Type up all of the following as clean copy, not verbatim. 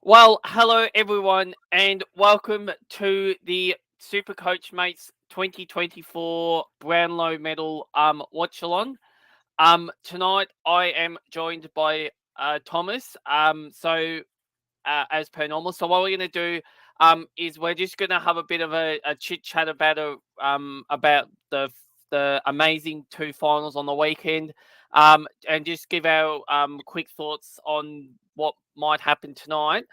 Well, hello everyone, and welcome to the Super Coach Mates 2024 Brownlow Medal Watchalong. Tonight I am joined by Thomas. As per normal, so what we're going to do is we're just going to have a bit of a chit chat about the amazing two finals on the weekend, and just give our quick thoughts on what might happen tonight,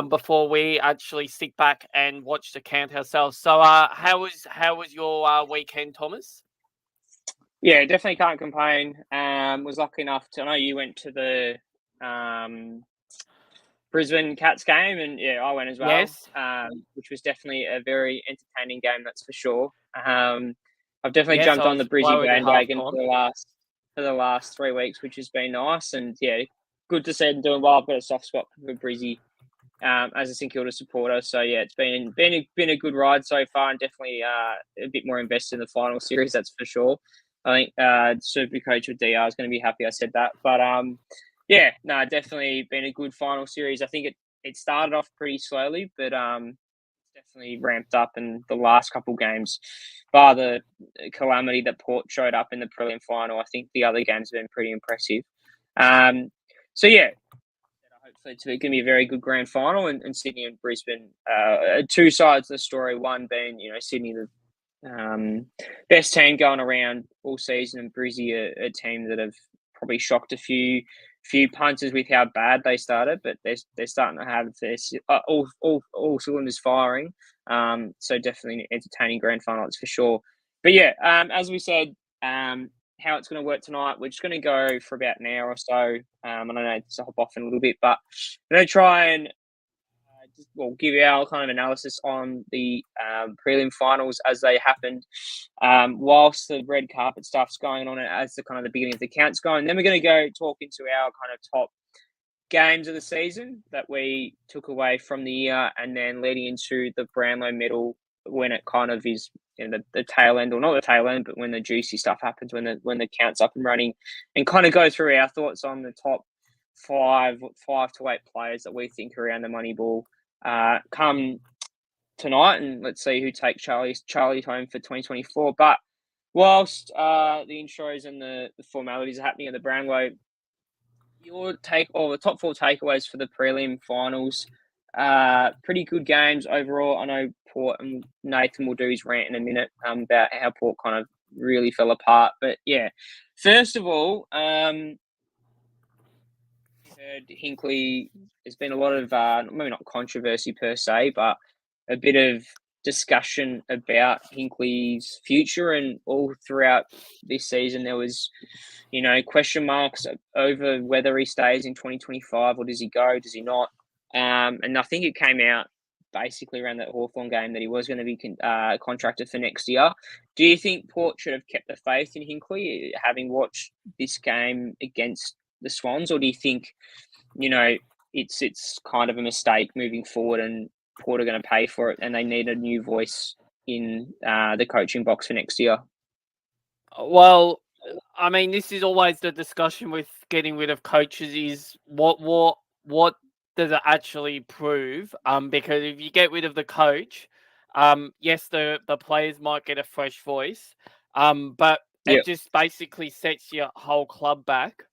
before we actually sit back and watch the count ourselves. So, how was your weekend, Thomas? Yeah, definitely can't complain. Was lucky enough to. I know you went to the Brisbane Cats game, and yeah, I went as well. Yes. Which was definitely a very entertaining game, that's for sure. I've definitely jumped on the Brizzy bandwagon for the last 3 weeks, which has been nice, and yeah, good to see them doing well. I've got a soft spot for Brizzy as a St Kilda supporter, so yeah, it's been a good ride so far, and definitely a bit more invested in the final series, that's for sure. I think Super Coach with DR is going to be happy I said that, but yeah, no, definitely been a good final series. I think it started off pretty slowly, but definitely ramped up in the last couple games. Bar the calamity that Port showed up in the prelim final, I think the other games have been pretty impressive. So yeah, hopefully it's going to be a very good grand final, and Sydney and Brisbane, two sides of the story. One being, Sydney, the best team going around all season, and Brizzy, a team that have probably shocked a few punters with how bad they started, but they're starting to have all cylinders firing. So definitely an entertaining grand final, that's for sure. But yeah, as we said, how it's going to work tonight, we're just going to go for about an hour or so. I know to hop off in a little bit, but I'm going to try and give our kind of analysis on the prelim finals as they happened, whilst the red carpet stuff's going on as the kind of the beginning of the count's going. Then we're going to go talk into our kind of top games of the season that we took away from the year, and then leading into the Brownlow medal when it kind of is the tail end, or not the tail end, but when the juicy stuff happens, when the count's up and running, and kind of go through our thoughts on the top five to eight players that we think are around the money ball come tonight, and let's see who takes Charlie home for 2024. But whilst the intros and the formalities are happening at the Brownlow, your the top four takeaways for the prelim finals. Pretty good games overall. I know Port, and Nathan will do his rant in a minute about how Port kind of really fell apart. But yeah, first of all, heard Hinkley. There's been a lot of maybe not controversy per se, but a bit of discussion about Hinkley's future, and all throughout this season there was, question marks over whether he stays in 2025 or does he go, does he not? And I think it came out basically around that Hawthorn game that he was going to be contracted for next year. Do you think Port should have kept the faith in Hinkley, having watched this game against the Swans, or do you think, it's kind of a mistake moving forward, and Port are going to pay for it, and they need a new voice in the coaching box for next year? Well, I mean, this is always the discussion with getting rid of coaches: is what does it actually prove? Because if you get rid of the coach, yes, the players might get a fresh voice, but it just basically sets your whole club back.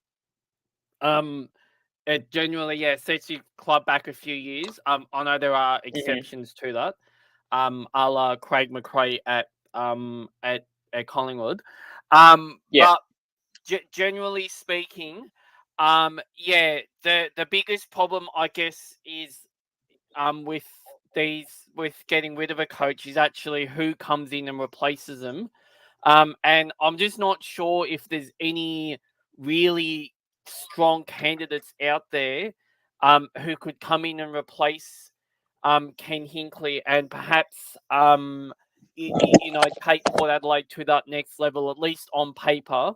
It genuinely, sets your club back a few years. I know there are exceptions to that, a la Craig McRae at Collingwood. But generally speaking, the biggest problem, I guess, is with getting rid of a coach is actually who comes in and replaces them. And I'm just not sure if there's any really strong candidates out there who could come in and replace Ken Hinkley, and perhaps take Port Adelaide to that next level, at least on paper.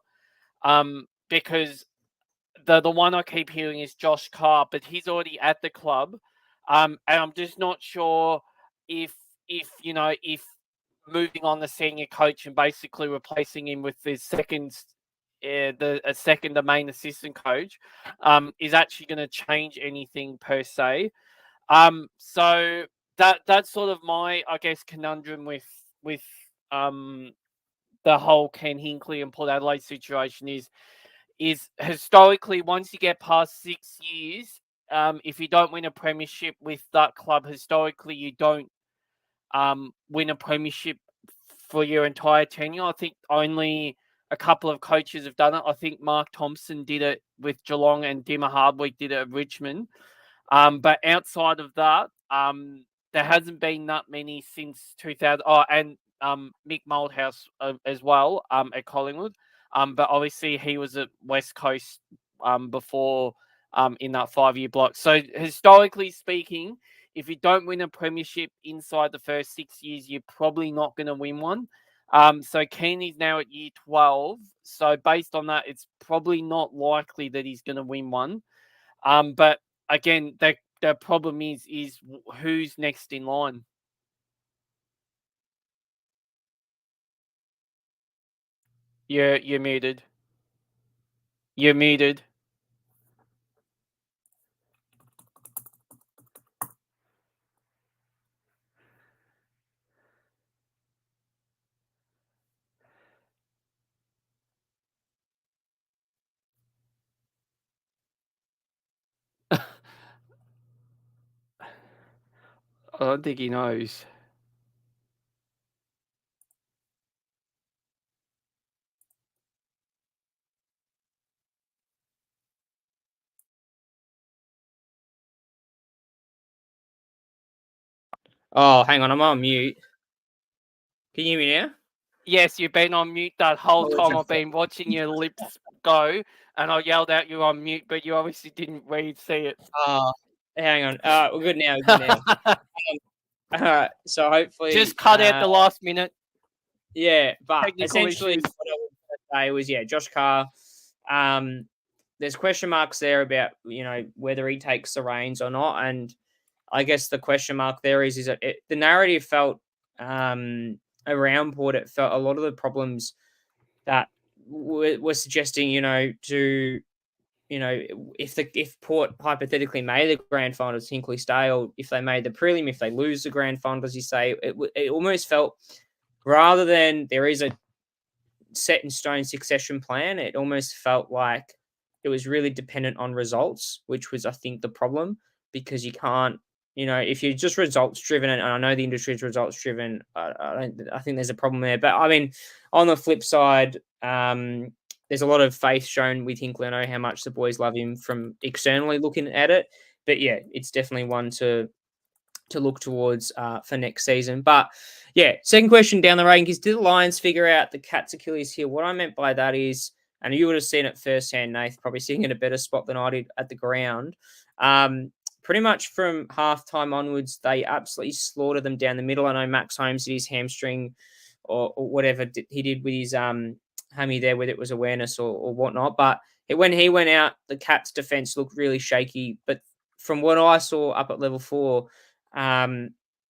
Because the one I keep hearing is Josh Carr, but he's already at the club, and I'm just not sure if moving on the senior coach and basically replacing him with his second the main assistant coach, is actually going to change anything per se. So that's sort of my, I guess, conundrum with the whole Ken Hinkley and Port Adelaide situation is historically, once you get past 6 years, if you don't win a premiership with that club, historically you don't win a premiership for your entire tenure. I think only a couple of coaches have done it. I think Mark Thompson did it with Geelong and Dimmer Hardwick did it at Richmond. But outside of that, there hasn't been that many since 2000. Oh, and Mick Moldhouse as well at Collingwood. But obviously he was at West Coast before in that 5-year block. So historically speaking, if you don't win a premiership inside the first 6 years, you're probably not going to win one. So Keeney's now at year 12. So based on that, it's probably not likely that he's going to win one. But again, the problem is who's next in line. You're muted. You're muted. I don't think he knows. Oh, hang on, I'm on mute. Can you hear me now? Yes, you've been on mute that whole time. I've been watching your lips go, and I yelled out you're on mute, but you obviously didn't read see it. Oh, hang on. We're good now. All right. So hopefully, just cut out the last minute. Yeah, but Technical essentially, issues. what I was going to say was, Josh Carr. There's question marks there about whether he takes the reins or not, and I guess the question mark there is that the narrative felt around Port. It felt a lot of the problems that were suggesting, if Port hypothetically made the grand final, does Hinkley stay, or if they made the prelim, if they lose the grand final, as you say, it almost felt, rather than there is a set in stone succession plan, it almost felt like it was really dependent on results, which was, I think, the problem, because you can't, if you're just results driven, and I know the industry is results driven, I think there's a problem there. But I mean, on the flip side, there's a lot of faith shown with Hinkley. I know how much the boys love him from externally looking at it, but yeah, it's definitely one to look towards for next season. But yeah, second question down the rank is, did the Lions figure out the Cats' Achilles heel? What I meant by that is, and you would have seen it firsthand, Nath, probably sitting in a better spot than I did at the ground. Pretty much from halftime onwards, they absolutely slaughtered them down the middle. I know Max Holmes did his hamstring or whatever he did with his hammy there, whether it was awareness or whatnot. But when he went out, the Cats' defense looked really shaky. But from what I saw up at level 4, the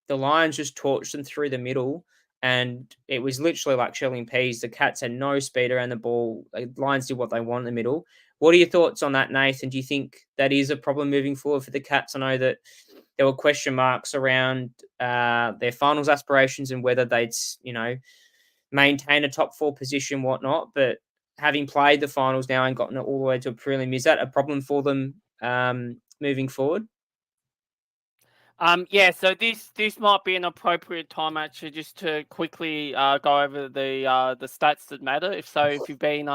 Lions just torched them through the middle, and it was literally like shelling peas. The Cats had no speed around the ball. The Lions did what they want in the middle. What are your thoughts on that, Nathan? Do you think that is a problem moving forward for the Cats? I know that there were question marks around their finals aspirations and whether they'd, maintain a top 4 position, whatnot. But having played the finals now and gotten it all the way to a prelim, is that a problem for them moving forward? Yeah, so this might be an appropriate time actually just to quickly go over the stats that matter. If you've been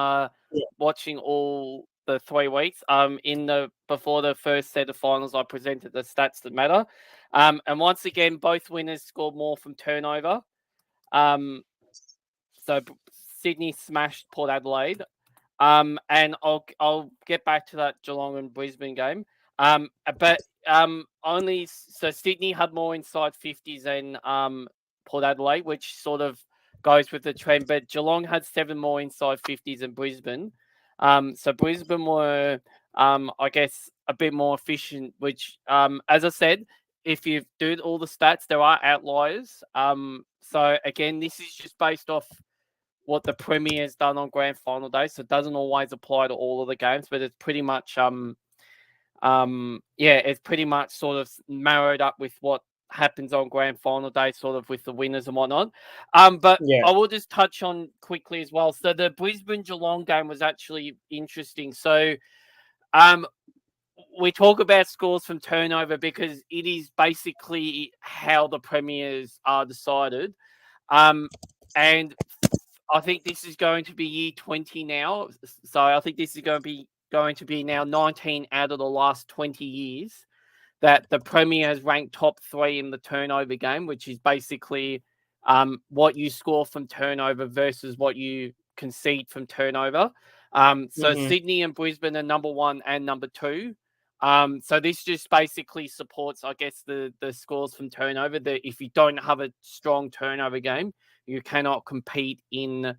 watching all the 3 weeks, before the first set of finals, I presented the stats that matter. And once again, both winners scored more from turnover. So Sydney smashed Port Adelaide. And I'll get back to that Geelong and Brisbane game. But only so Sydney had more inside 50s than Port Adelaide, which sort of goes with the trend. But Geelong had 7 more inside 50s than Brisbane. So Brisbane were, I guess, a bit more efficient. Which, as I said, if you do all the stats, there are outliers. So again, this is just based off what the Premier's done on grand final day, so it doesn't always apply to all of the games, but it's pretty much it's pretty much sort of married up with what happens on grand final day, sort of with the winners and whatnot. But I will just touch on quickly as well. So the Brisbane Geelong game was actually interesting. So we talk about scores from turnover because it is basically how the premiers are decided. And I think this is going to be year 20 now. So I think this is going to be now 19 out of the last 20 years that the Premier has ranked top 3 in the turnover game, which is basically what you score from turnover versus what you concede from turnover. So Sydney and Brisbane are number 1 and number 2. So this just basically supports, I guess, the scores from turnover, that if you don't have a strong turnover game, you cannot compete in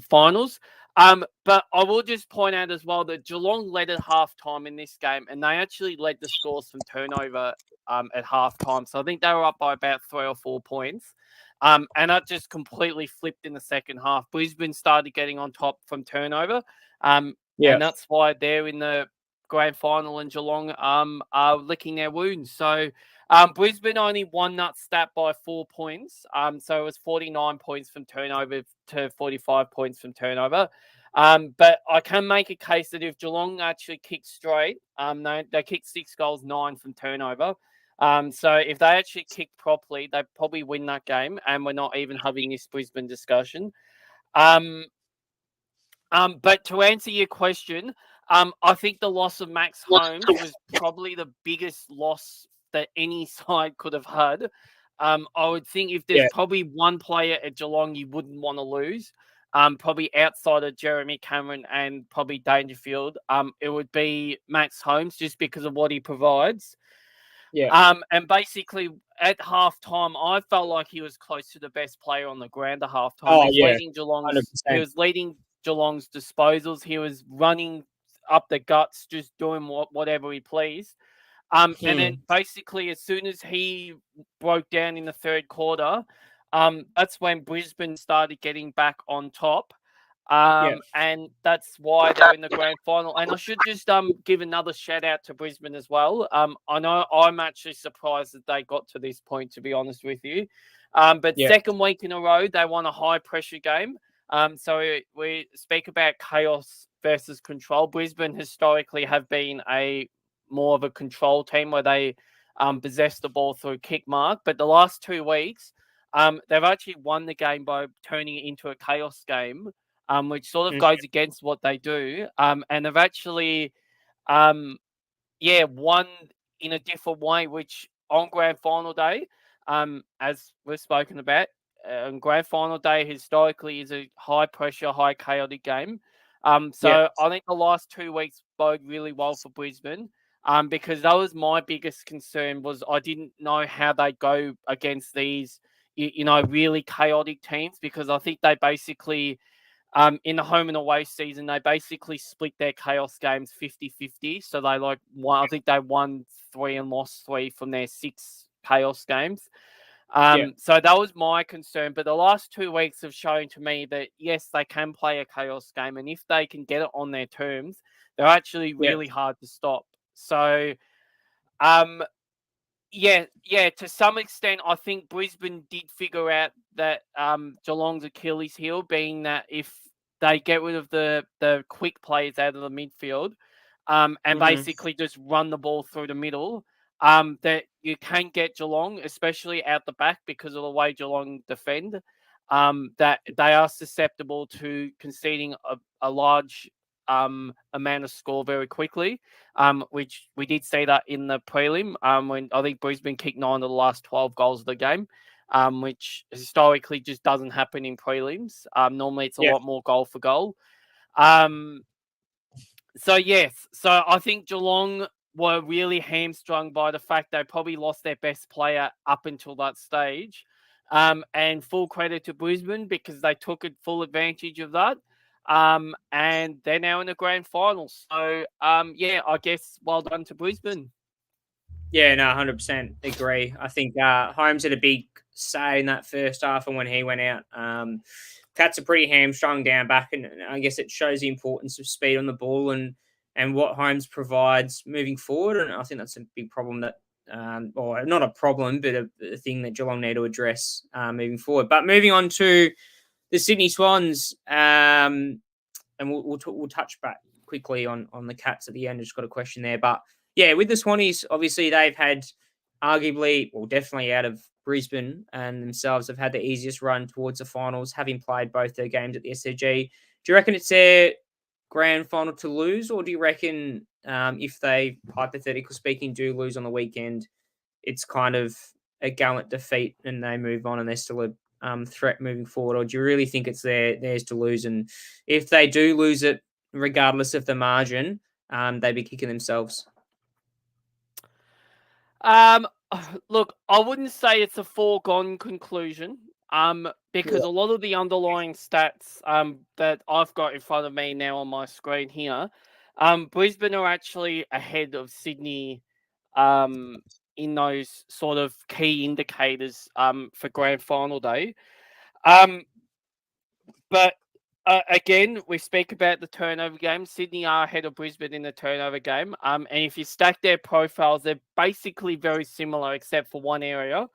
finals. But I will just point out as well that Geelong led at halftime in this game, and they actually led the scores from turnover at halftime. So I think they were up by about 3 or 4 points. And that just completely flipped in the second half. Brisbane started getting on top from turnover. And that's why they're in the grand final, and Geelong are licking their wounds. So Brisbane only won that stat by 4 points. So it was 49 points from turnover to 45 points from turnover. But I can make a case that if Geelong actually kicked straight, they kicked 6 goals, 9 from turnover. So if they actually kicked properly, they probably win that game, and we're not even having this Brisbane discussion. But to answer your question, I think the loss of Max Holmes was probably the biggest loss that any side could have had. I would think if there's probably one player at Geelong you wouldn't want to lose, probably outside of Jeremy Cameron and probably Dangerfield, it would be Max Holmes, just because of what he provides. And basically at halftime, I felt like he was close to the best player on the ground at halftime. He was leading Geelong's disposals. He was running up the guts, just doing whatever he pleased. And then basically as soon as he broke down in the third quarter, that's when Brisbane started getting back on top. And that's why they're in the grand final. And I should just give another shout out to Brisbane as well. I know I'm actually surprised that they got to this point, to be honest with you. But second week in a row, they won a high pressure game. So we speak about chaos versus control. Brisbane historically have been more of a control team where they possess the ball through kick mark. But the last 2 weeks, they've actually won the game by turning it into a chaos game, which sort of goes against what they do. And they've actually, won in a different way, which on grand final day, as we've spoken about, grand final day historically is a high pressure, high chaotic game. So I think the last 2 weeks bode really well for Brisbane, because that was my biggest concern, was I didn't know how they go against these, really chaotic teams, because I think they basically, in the home and away season, they basically split their chaos games 50-50. So I think they won 3 and lost 3 from their 6 chaos games. So that was my concern. But the last 2 weeks have shown to me that, yes, they can play a chaos game. And if they can get it on their terms, they're actually really hard to stop. So, to some extent, I think Brisbane did figure out that Geelong's Achilles heel being that if they get rid of the quick players out of the midfield, and basically just run the ball through the middle, that you can get Geelong, especially out the back, because of the way Geelong defend, that they are susceptible to conceding a large amount of score very quickly, which we did see that in the prelim, when I think Brisbane kicked 9 of the last 12 goals of the game, which historically just doesn't happen in prelims. Normally it's a lot more goal for goal. So I think Geelong were really hamstrung by the fact they probably lost their best player up until that stage. And full credit to Brisbane, because they took full advantage of that. And they're now in the grand final. So, I guess well done to Brisbane. Yeah, no, 100% agree. I think Holmes had a big say in that first half, and when he went out, Cats are pretty hamstrung down back, and I guess it shows the importance of speed on the ball and what Holmes provides moving forward. And I think that's a big problem that, or not a problem, but a thing that Geelong need to address moving forward. But moving on to the Sydney Swans, and we'll touch back quickly on the Cats at the end. I just got a question there, but yeah, with the Swannies, obviously they've had arguably, well, definitely out of Brisbane and themselves, have had the easiest run towards the finals, having played both their games at the SCG. Do you reckon it's their grand final to lose, or do you reckon if they, hypothetically speaking, do lose on the weekend, it's kind of a gallant defeat and they move on and they're still a threat moving forward? Or do you really think it's theirs to lose? And if they do lose it, regardless of the margin, they'd be kicking themselves? Look, I wouldn't say it's a foregone conclusion. Because a lot of the underlying stats that I've got in front of me now on my screen here, Brisbane are actually ahead of Sydney in those sort of key indicators for grand final day. But again, we speak about the turnover game. Sydney are ahead of Brisbane in the turnover game. And if you stack their profiles, they're basically very similar except for one area,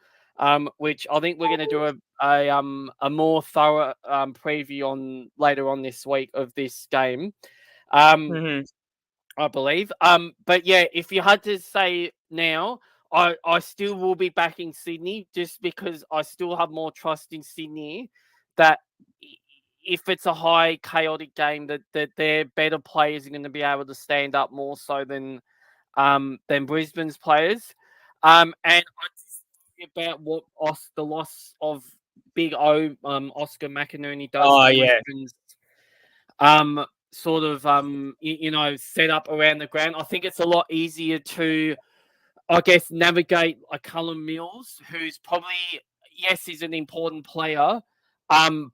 which I think we're going to do a more thorough preview on later on this week of this game. I believe. But yeah, if you had to say now, I still will be backing Sydney just because I still have more trust in Sydney that if it's a high chaotic game, that their better players are going to be able to stand up more so than Brisbane's players. And I just think about what the loss of Big O, Oscar McInerney does to Brisbane's sort of set up around the ground. I think it's a lot easier to, I guess, navigate a Callum Mills, who's probably, yes, he's an important player,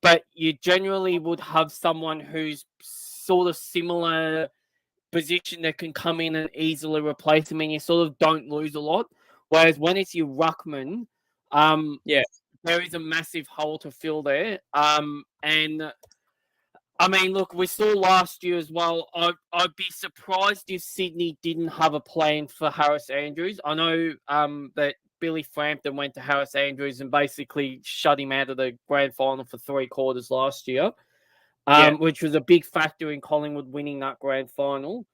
but you generally would have someone who's sort of similar position that can come in and easily replace him, and you sort of don't lose a lot. Whereas when it's your ruckman, there is a massive hole to fill there. And I mean, look, we saw last year as well. I'd be surprised if Sydney didn't have a plan for Harris Andrews. I know that Billy Frampton went to Harris Andrews and basically shut him out of the grand final for 3 quarters last year, which was a big factor in Collingwood winning that grand final.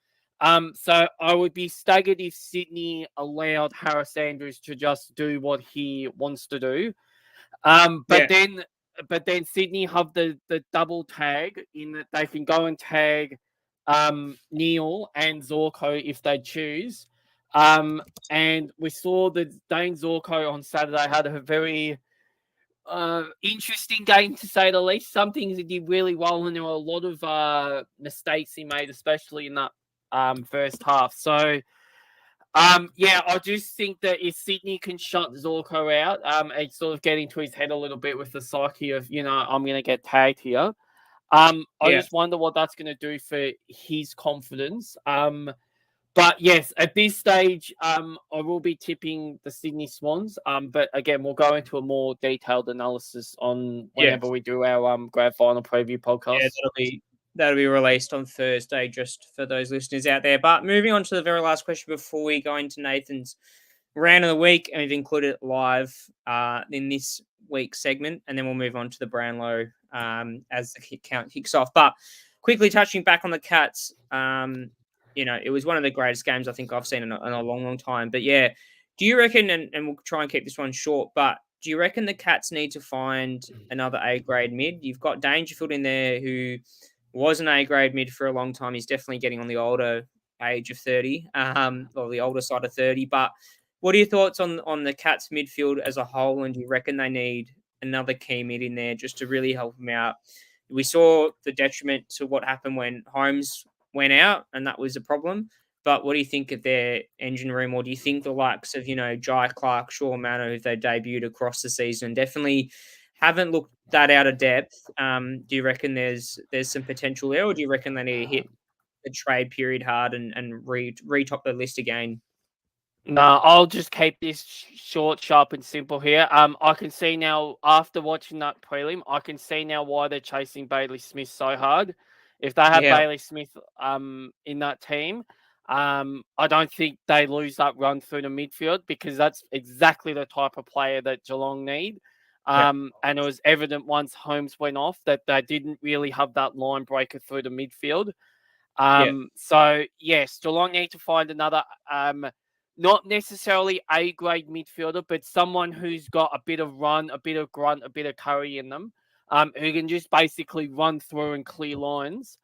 So I would be staggered if Sydney allowed Harris Andrews to just do what he wants to do. But then Sydney have the double tag in that they can go and tag Neale and Zorko if they choose. And we saw that Dane Zorko on Saturday had a very interesting game, to say the least. Some things he did really well, and there were a lot of mistakes he made, especially in that first half. So, I just think that if Sydney can shut Zorko out, and sort of get into his head a little bit with the psyche of, I'm going to get tagged here. I just wonder what that's going to do for his confidence. But yes, at this stage, I will be tipping the Sydney Swans. But again, we'll go into a more detailed analysis on whenever we do our grand final preview podcast. Yeah, that'll be released on Thursday, just for those listeners out there. But moving on to the very last question before we go into Nathan's round of the week, and we've included it live in this week's segment, and then we'll move on to the Brownlow as the count kicks off. But quickly touching back on the Cats, it was one of the greatest games I think I've seen in a long, long time. But yeah, do you reckon, and we'll try and keep this one short, but do you reckon the Cats need to find another A-grade mid? You've got Dangerfield in there, who was an A-grade mid for a long time. He's definitely getting on the older age of 30, or the older side of 30. But what are your thoughts on the Cats midfield as a whole? And do you reckon they need another key mid in there just to really help them out? We saw the detriment to what happened when Holmes went out, and that was a problem. But what do you think of their engine room? Or do you think the likes of, Jai Clark, Shaw Manor, who they debuted across the season, definitely haven't looked that out of depth? Do you reckon there's some potential there, or do you reckon they need to hit the trade period hard and re-top the list again? No, I'll just keep this short, sharp, and simple here. I can see now after watching that prelim, I can see now why they're chasing Bailey Smith so hard. If they had Bailey Smith in that team, I don't think they lose that run through the midfield because that's exactly the type of player that Geelong need. And it was evident once Holmes went off that they didn't really have that line breaker through the midfield. So yes, Geelong need to find another not necessarily A grade midfielder, but someone who's got a bit of run, a bit of grunt, a bit of curry in them, who can just basically run through and clear lines.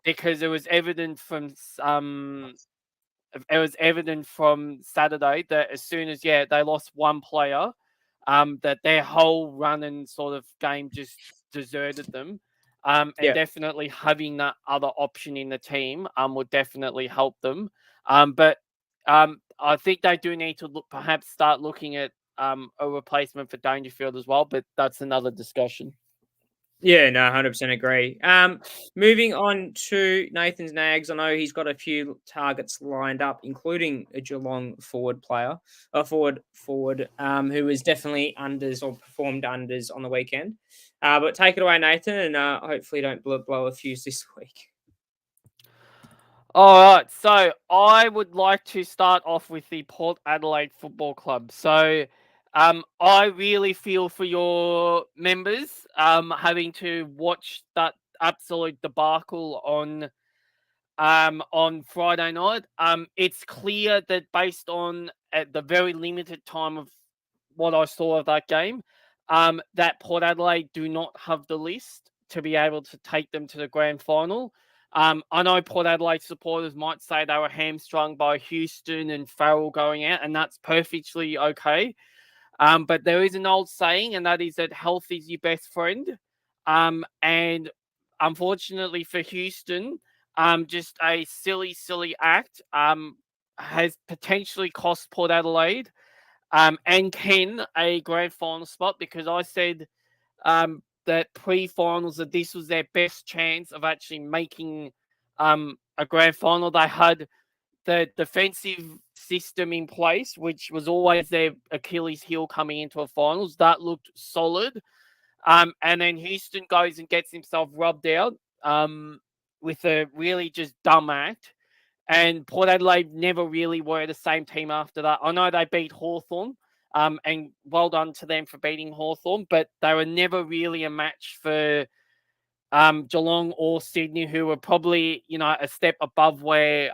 Because it was evident from Saturday that as soon as they lost one player, that their whole run and sort of game just deserted them. And definitely having that other option in the team would definitely help them. But I think they do need to perhaps start looking at a replacement for Dangerfield as well, but that's another discussion. Yeah, no, 100% agree. Moving on to Nathan's Nags, I know he's got a few targets lined up, including a Geelong forward player, forward, who was definitely unders or performed unders on the weekend. But take it away, Nathan, and hopefully don't blow a fuse this week. All right, so I would like to start off with the Port Adelaide Football Club. So I really feel for your members having to watch that absolute debacle on Friday night. It's clear that based on the very limited time of what I saw of that game, that Port Adelaide do not have the list to be able to take them to the grand final. I know Port Adelaide supporters might say they were hamstrung by Houston and Farrell going out, and that's perfectly okay. But there is an old saying, and that is that health is your best friend. And unfortunately for Houston, just a silly act has potentially cost Port Adelaide and Ken a grand final spot, because I said that pre-finals that this was their best chance of actually making a grand final. They had the defensive system in place, which was always their Achilles heel coming into a finals. That looked solid. And then Houston goes and gets himself rubbed out with a really just dumb act. And Port Adelaide never really were the same team after that. I know they beat Hawthorn, and well done to them for beating Hawthorn, but they were never really a match for Geelong or Sydney, who were probably, a step above where,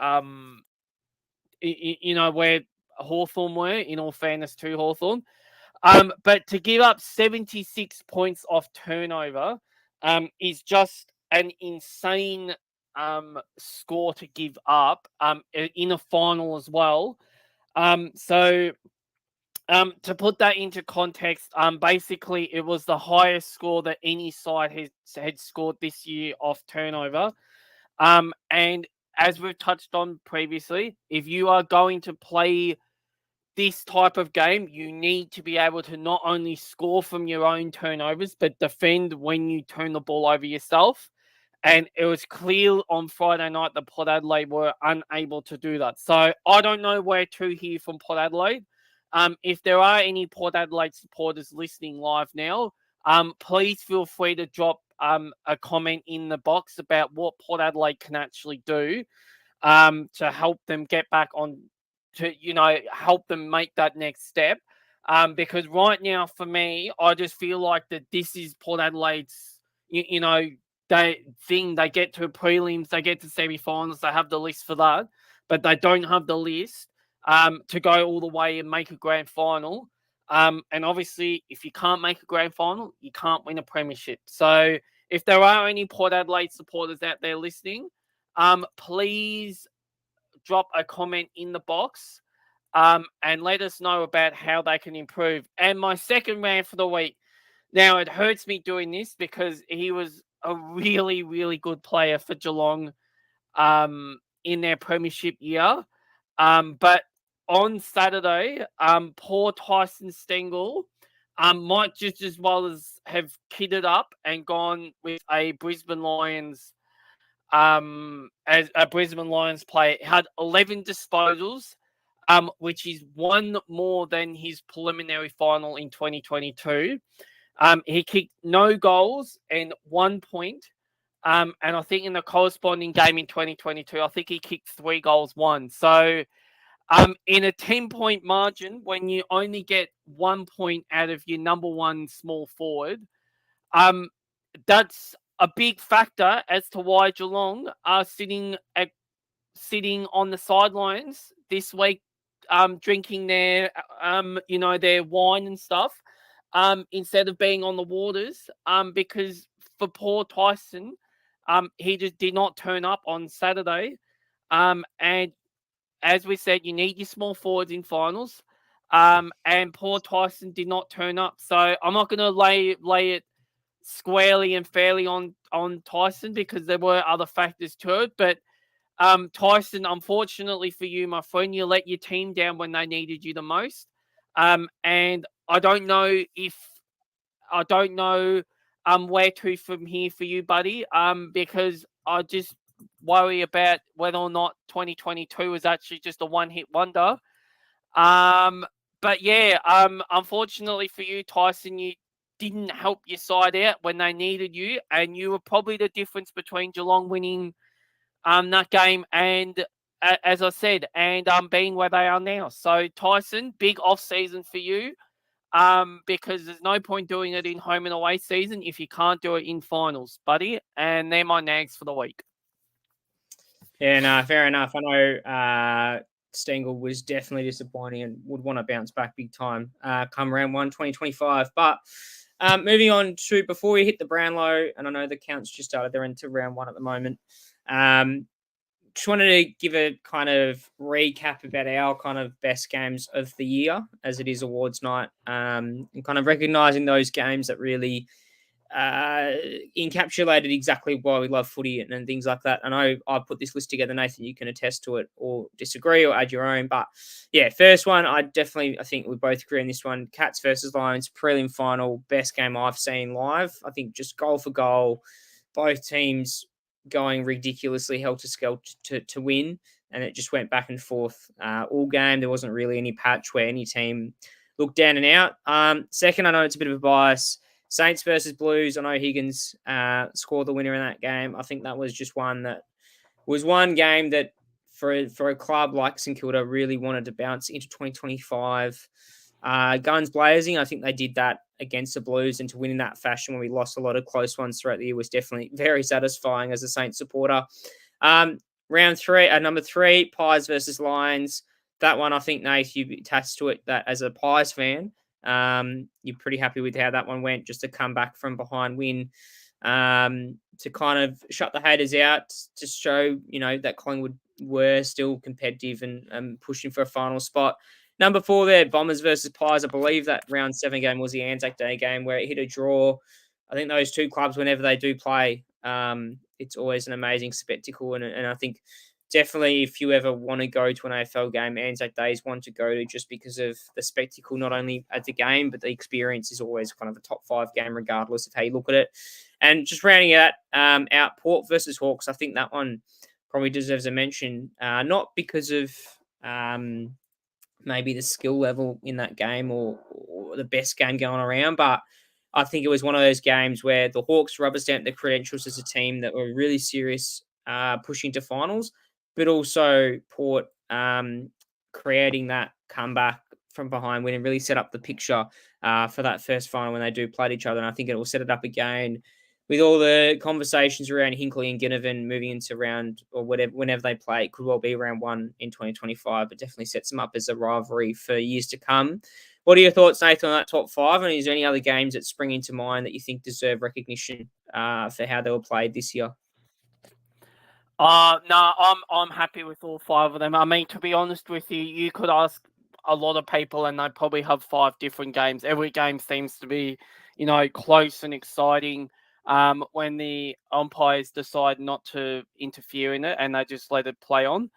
where Hawthorn were, in all fairness to Hawthorn. But to give up 76 points off turnover is just an insane score to give up in a final as well. So to put that into context, basically it was the highest score that any side had scored this year off turnover. And as we've touched on previously, if you are going to play this type of game, you need to be able to not only score from your own turnovers, but defend when you turn the ball over yourself. And it was clear on Friday night that Port Adelaide were unable to do that. So I don't know where to hear from Port Adelaide. If there are any Port Adelaide supporters listening live now, please feel free to drop a comment in the box about what Port Adelaide can actually do to help them get back on, to help them make that next step. Because right now, for me, I just feel like that this is Port Adelaide's, they get to prelims, they get to semi-finals, they have the list for that, but they don't have the list to go all the way and make a grand final. And obviously, if you can't make a grand final, you can't win a premiership. So if there are any Port Adelaide supporters out there listening, please drop a comment in the box and let us know about how they can improve. And my second man for the week. Now, it hurts me doing this because he was a really, really good player for Geelong in their premiership year. But on Saturday, poor Tyson Stengel might just as well as have kitted up and gone with a Brisbane Lions as a Brisbane Lions player. Had 11 disposals, which is one more than his preliminary final in 2022. He kicked no goals and 1 point. And I think in the corresponding game in 2022, I think he kicked 3 goals, 1. So in a 10-point margin, when you only get 1 point out of your number one small forward, that's a big factor as to why Geelong are sitting on the sidelines this week, drinking their their wine and stuff, instead of being on the waters, because for poor Tyson, he just did not turn up on Saturday, and as we said, you need your small forwards in finals, and poor Tyson did not turn up. So I'm not going to lay it squarely and fairly on Tyson, because there were other factors to it. But Tyson, unfortunately for you, my friend, you let your team down when they needed you the most. And I don't know where to from here for you, buddy. Because I just worry about whether or not 2022 is actually just a one-hit wonder. But yeah, unfortunately for you, Tyson, you didn't help your side out when they needed you, and you were probably the difference between Geelong winning that game and, as I said, and being where they are now. So Tyson, big off season for you, because there's no point doing it in home and away season if you can't do it in finals, buddy. And they're my nags for the week. Yeah, no, fair enough. I know Stengel was definitely disappointing and would want to bounce back big time come round 1, 2025. But moving on to, before we hit the Brownlow, and I know the counts just started, they're into round 1 at the moment. Just wanted to give a kind of recap about our kind of best games of the year, as it is awards night, and kind of recognising those games that really encapsulated exactly why we love footy and things like that. I know I put this list together, Nathan, you can attest to it or disagree or add your own. But yeah, first one, I think we both agree on this one. Cats versus Lions, prelim final, best game I've seen live. I think just goal for goal, both teams going ridiculously helter-skelter to win, and it just went back and forth all game. There wasn't really any patch where any team looked down and out. Second, I know it's a bit of a bias, Saints versus Blues. I know Higgins scored the winner in that game. I think that was just one game that for a club like St Kilda really wanted to bounce into 2025. Guns blazing. I think they did that against the Blues, and to win in that fashion when we lost a lot of close ones throughout the year was definitely very satisfying as a Saints supporter. Round 3, number 3, Pies versus Lions. That one, I think, Nate, you attached to it that as a Pies fan, you're pretty happy with how that one went, just to come back from behind win, to kind of shut the haters out, to show, that Collingwood were still competitive and pushing for a final spot. Number 4 there, Bombers versus Pies. I believe that round 7 game was the Anzac Day game where it hit a draw. I think those two clubs, whenever they do play, it's always an amazing spectacle. And I think definitely if you ever want to go to an AFL game, Anzac Day is one to go to, just because of the spectacle, not only at the game, but the experience is always kind of a top 5 game, regardless of how you look at it. And just rounding it out, Port versus Hawks. I think that one probably deserves a mention, not because of maybe the skill level in that game or the best game going around, but I think it was one of those games where the Hawks rubber stamped their credentials as a team that were really serious, pushing to finals, but also Port creating that comeback from behind win and really set up the picture for that first final when they do play each other. And I think it will set it up again with all the conversations around Hinkley and Ginnivan moving into round or whenever they play. It could well be round 1 in 2025, but definitely sets them up as a rivalry for years to come. What are your thoughts, Nathan, on that top 5? And is there any other games that spring into mind that you think deserve recognition for how they were played this year? No, I'm happy with all 5 of them. I mean, to be honest with you, you could ask a lot of people and they probably have 5 different games. Every game seems to be, close and exciting when the umpires decide not to interfere in it and they just let it play on.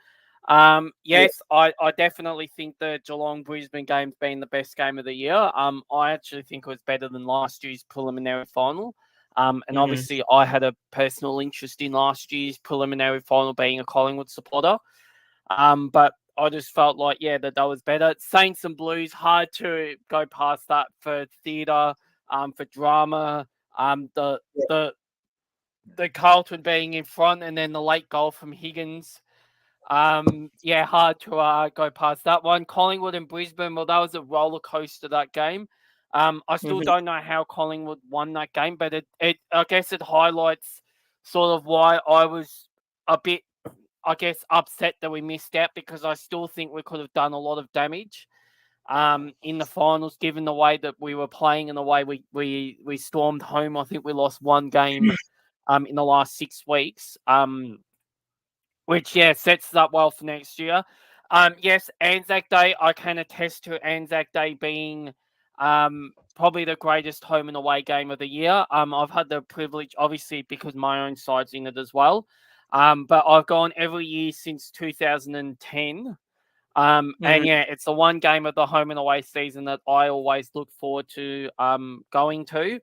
Yes, I definitely think the Geelong-Brisbane game's been the best game of the year. I actually think it was better than last year's preliminary final. And obviously I had a personal interest in last year's preliminary final being a Collingwood supporter. But I just felt like, that was better. Saints and Blues, hard to go past that for theatre, for drama, the Carlton being in front, and then the late goal from Higgins. Hard to go past that one. Collingwood and Brisbane, well, that was a roller coaster, that game. I still don't know how Collingwood won that game, but it I guess it highlights sort of why I was a bit, I guess, upset that we missed out, because I still think we could have done a lot of damage in the finals, given the way that we were playing and the way we stormed home. I think we lost one game in the last 6 weeks. Which sets us up well for next year. Yes, Anzac Day, I can attest to Anzac Day being probably the greatest home and away game of the year. I've had the privilege, obviously, because my own side's in it as well. But I've gone every year since 2010. And it's the one game of the home and away season that I always look forward to going to.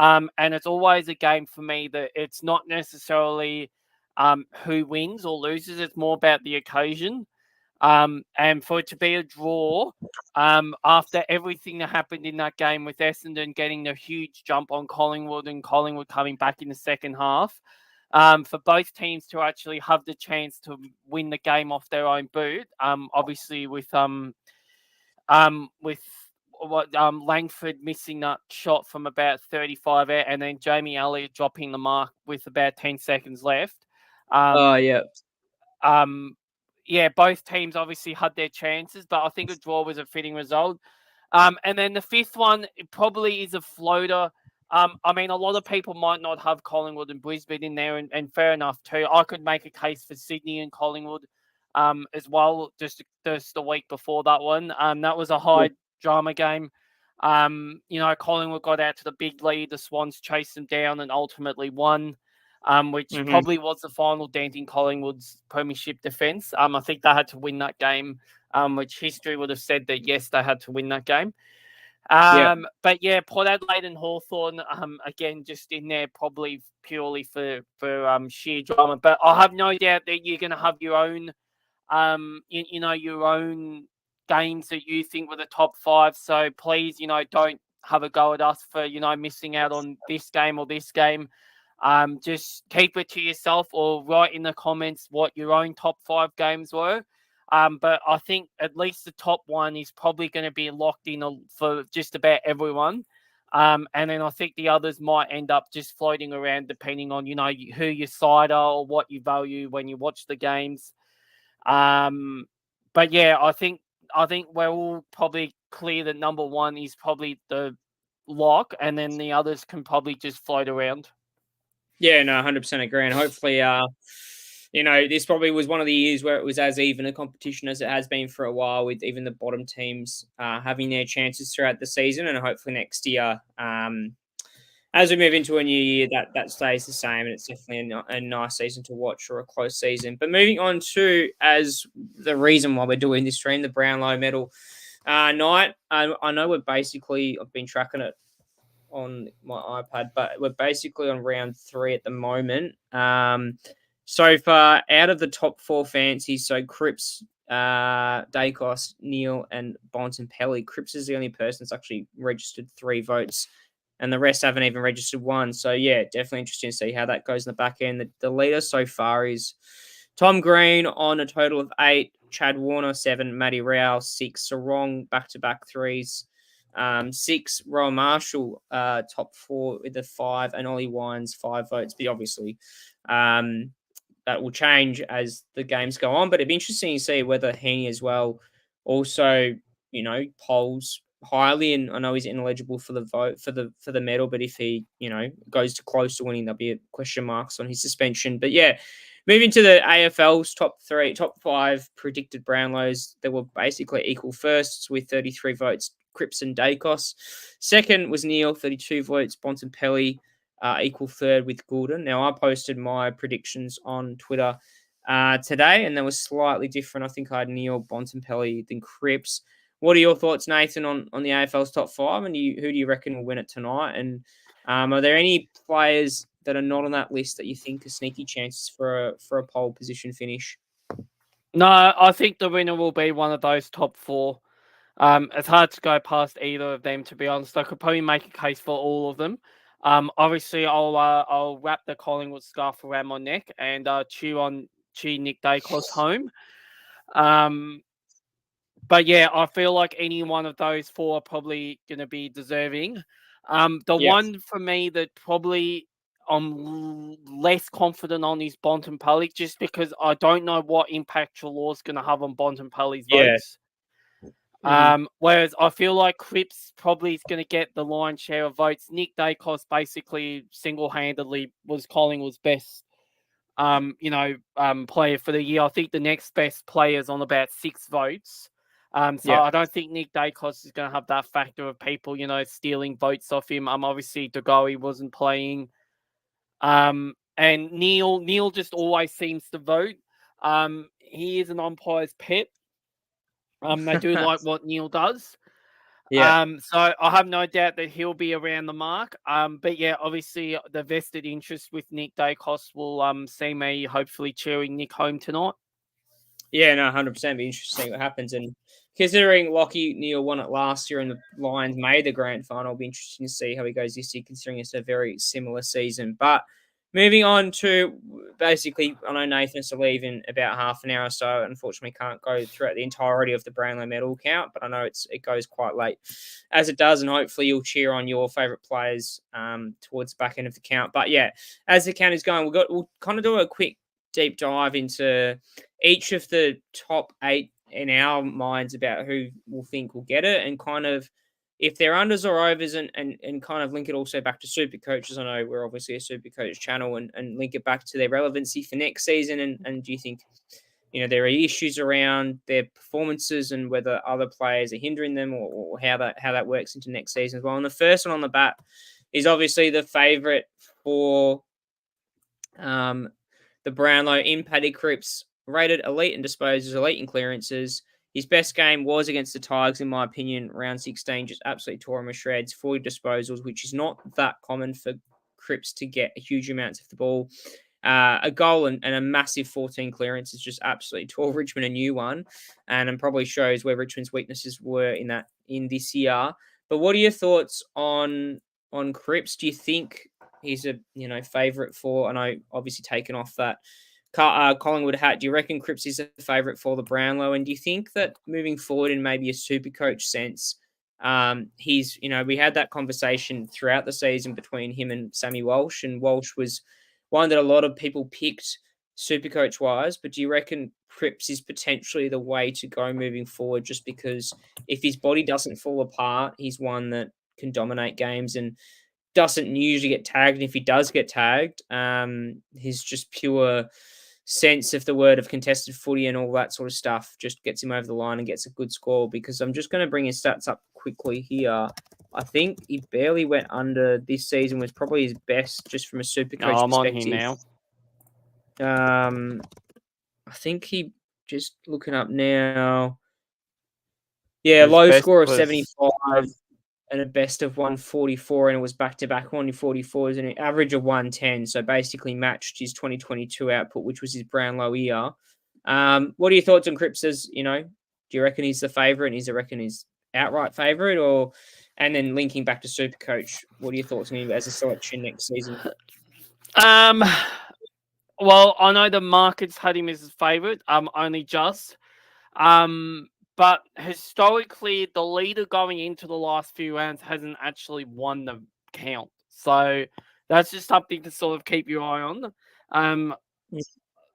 And it's always a game for me that it's not necessarily who wins or loses. It's more about the occasion. And for it to be a draw, after everything that happened in that game with Essendon getting the huge jump on Collingwood and Collingwood coming back in the second half, for both teams to actually have the chance to win the game off their own boot, obviously with Langford missing that shot from about 35 out, and then Jamie Elliott dropping the mark with about 10 seconds left. Both teams obviously had their chances, but I think a draw was a fitting result. And then the fifth one, it probably is a floater. I mean, a lot of people might not have Collingwood and Brisbane in there, and fair enough too. I could make a case for Sydney and Collingwood as well, just the week before that one. That was a high drama game. Collingwood got out to the big lead. The Swans chased them down and ultimately won, which probably was the final dent in Collingwood's premiership defence. I think they had to win that game, which history would have said that, yes, they had to win that game. But Port Adelaide and Hawthorn, again, just in there probably purely for sheer drama. But I have no doubt that you're going to have your own, your own games that you think were the top 5. So please, don't have a go at us for, missing out on this game or this game. Just keep it to yourself or write in the comments what your own top 5 games were. But I think at least the top one is probably going to be locked in for just about everyone. And then I think the others might end up just floating around depending on, who your side are or what you value when you watch the games. But I think we're all probably clear that number 1 is probably the lock, and then the others can probably just float around. Yeah, no, 100% agree. And hopefully, this probably was one of the years where it was as even a competition as it has been for a while, with even the bottom teams having their chances throughout the season. And hopefully next year, as we move into a new year, that stays the same. And it's definitely a nice season to watch, or a close season. But moving on to, as the reason why we're doing this stream, the Brownlow medal night. I know I've been tracking it on my iPad, but we're basically on round 3 at the moment. So far, out of the top 4 fancies, so Cripps, Dacos, Neale, and Bontempelli. Cripps is the only person that's actually registered 3 votes, and the rest haven't even registered 1. So, definitely interesting to see how that goes in the back end. The leader so far is Tom Green on a total of 8, Chad Warner 7, Matty Rao 6, Sarong back-to-back 3s, 6, Rowan Marshall top 4 with a 5, and Ollie Wines 5 votes. But obviously, that will change as the games go on. But it'd be interesting to see whether Heaney as well also, polls highly. And I know he's ineligible for the vote for the medal, but if he, goes to close to winning, there'll be question marks on his suspension. But moving to the AFL's top 5 predicted Brownlows, they were basically equal firsts with 33 votes, Cripps and Dacos. Second was Neale, 32 votes, Bontempelli, equal third with Goulden. Now, I posted my predictions on Twitter today, and they were slightly different. I think I had Neale, Bontempelli, then Cripps. What are your thoughts, Nathan, on the AFL's top 5, and who do you reckon will win it tonight? And are there any players that are not on that list that you think are sneaky chances for a pole position finish? No, I think the winner will be one of those top 4. It's hard to go past either of them, to be honest. I could probably make a case for all of them. Obviously, I'll wrap the Collingwood scarf around my neck and chew Nick Dacos home. But yeah, I feel like any one of those 4 are probably going to be deserving. The one for me that probably I'm less confident on is Bontempelli, just because I don't know what impact Treloar's going to have on Bontempelli's votes. Whereas I feel like Cripps probably is going to get the lion's share of votes. Nick Dacos basically single-handedly was Collingwood's best, player for the year. I think the next best player is on about 6 votes. So I don't think Nick Dacos is going to have that factor of people, stealing votes off him. Obviously Degoe wasn't playing. And Neale just always seems to vote. He is an umpire's pet. They do like what Neale does. So I have no doubt that he'll be around the mark. But yeah, obviously the vested interest with Nick Dacos will see me hopefully cheering Nick home tonight. Yeah, no, 100%. Be interesting what happens. And considering Lockie Neale won it last year and the Lions made the grand final, it'll be interesting to see how he goes this year, considering it's a very similar season. But moving on to basically, I know Nathan has to leave in about half an hour or so. Unfortunately, can't go throughout the entirety of the Brownlow medal count, but I know it goes quite late as it does, and hopefully you'll cheer on your favourite players towards the back end of the count. But yeah, as the count is going, we'll kind of do a quick deep dive into each of the top 8 in our minds about who we'll think will get it, and kind of if they're unders or overs, and kind of link it also back to super coaches. I know we're obviously a super coach channel, and link it back to their relevancy for next season. And do you think, there are issues around their performances and whether other players are hindering them, or how that works into next season as well? And the first one on the bat is obviously the favourite for the Brownlow in Paddy Cripps, rated elite in disposals, elite in clearances. His best game was against the Tigers, in my opinion, round 16, just absolutely tore him to shreds, 40 disposals, which is not that common for Cripps to get huge amounts of the ball. A goal and a massive 14 clearances just absolutely tore Richmond a new one, and probably shows where Richmond's weaknesses were in this year. But what are your thoughts on Cripps? Do you think he's a favourite for? And I obviously taken off that Collingwood hat. Do you reckon Cripps is a favourite for the Brownlow? And do you think that moving forward in maybe a super coach sense, he's we had that conversation throughout the season between him and Sammy Walsh, and Walsh was one that a lot of people picked super coach wise. But do you reckon Cripps is potentially the way to go moving forward? Just because if his body doesn't fall apart, he's one that can dominate games and doesn't usually get tagged. And if he does get tagged, his just pure sense of the word of contested footy and all that sort of stuff just gets him over the line and gets a good score. Because I'm just going to bring his stats up quickly here. I think he barely went under this season, was probably his best just from a super coach perspective. I'm on here now. I think he, just looking up now. Yeah, low score of 75 and a best of 144, and it was back-to-back 144s and an average of 110, so basically matched his 2022 output, which was his Brownlow year. What are your thoughts on Cripps? Do you reckon he's the favourite, and do you reckon he's outright favourite, or? And then linking back to Supercoach, what are your thoughts on him as a selection next season? Well, I know the market's had him as his favourite, only just. But historically, the leader going into the last few rounds hasn't actually won the count. So that's just something to sort of keep your eye on.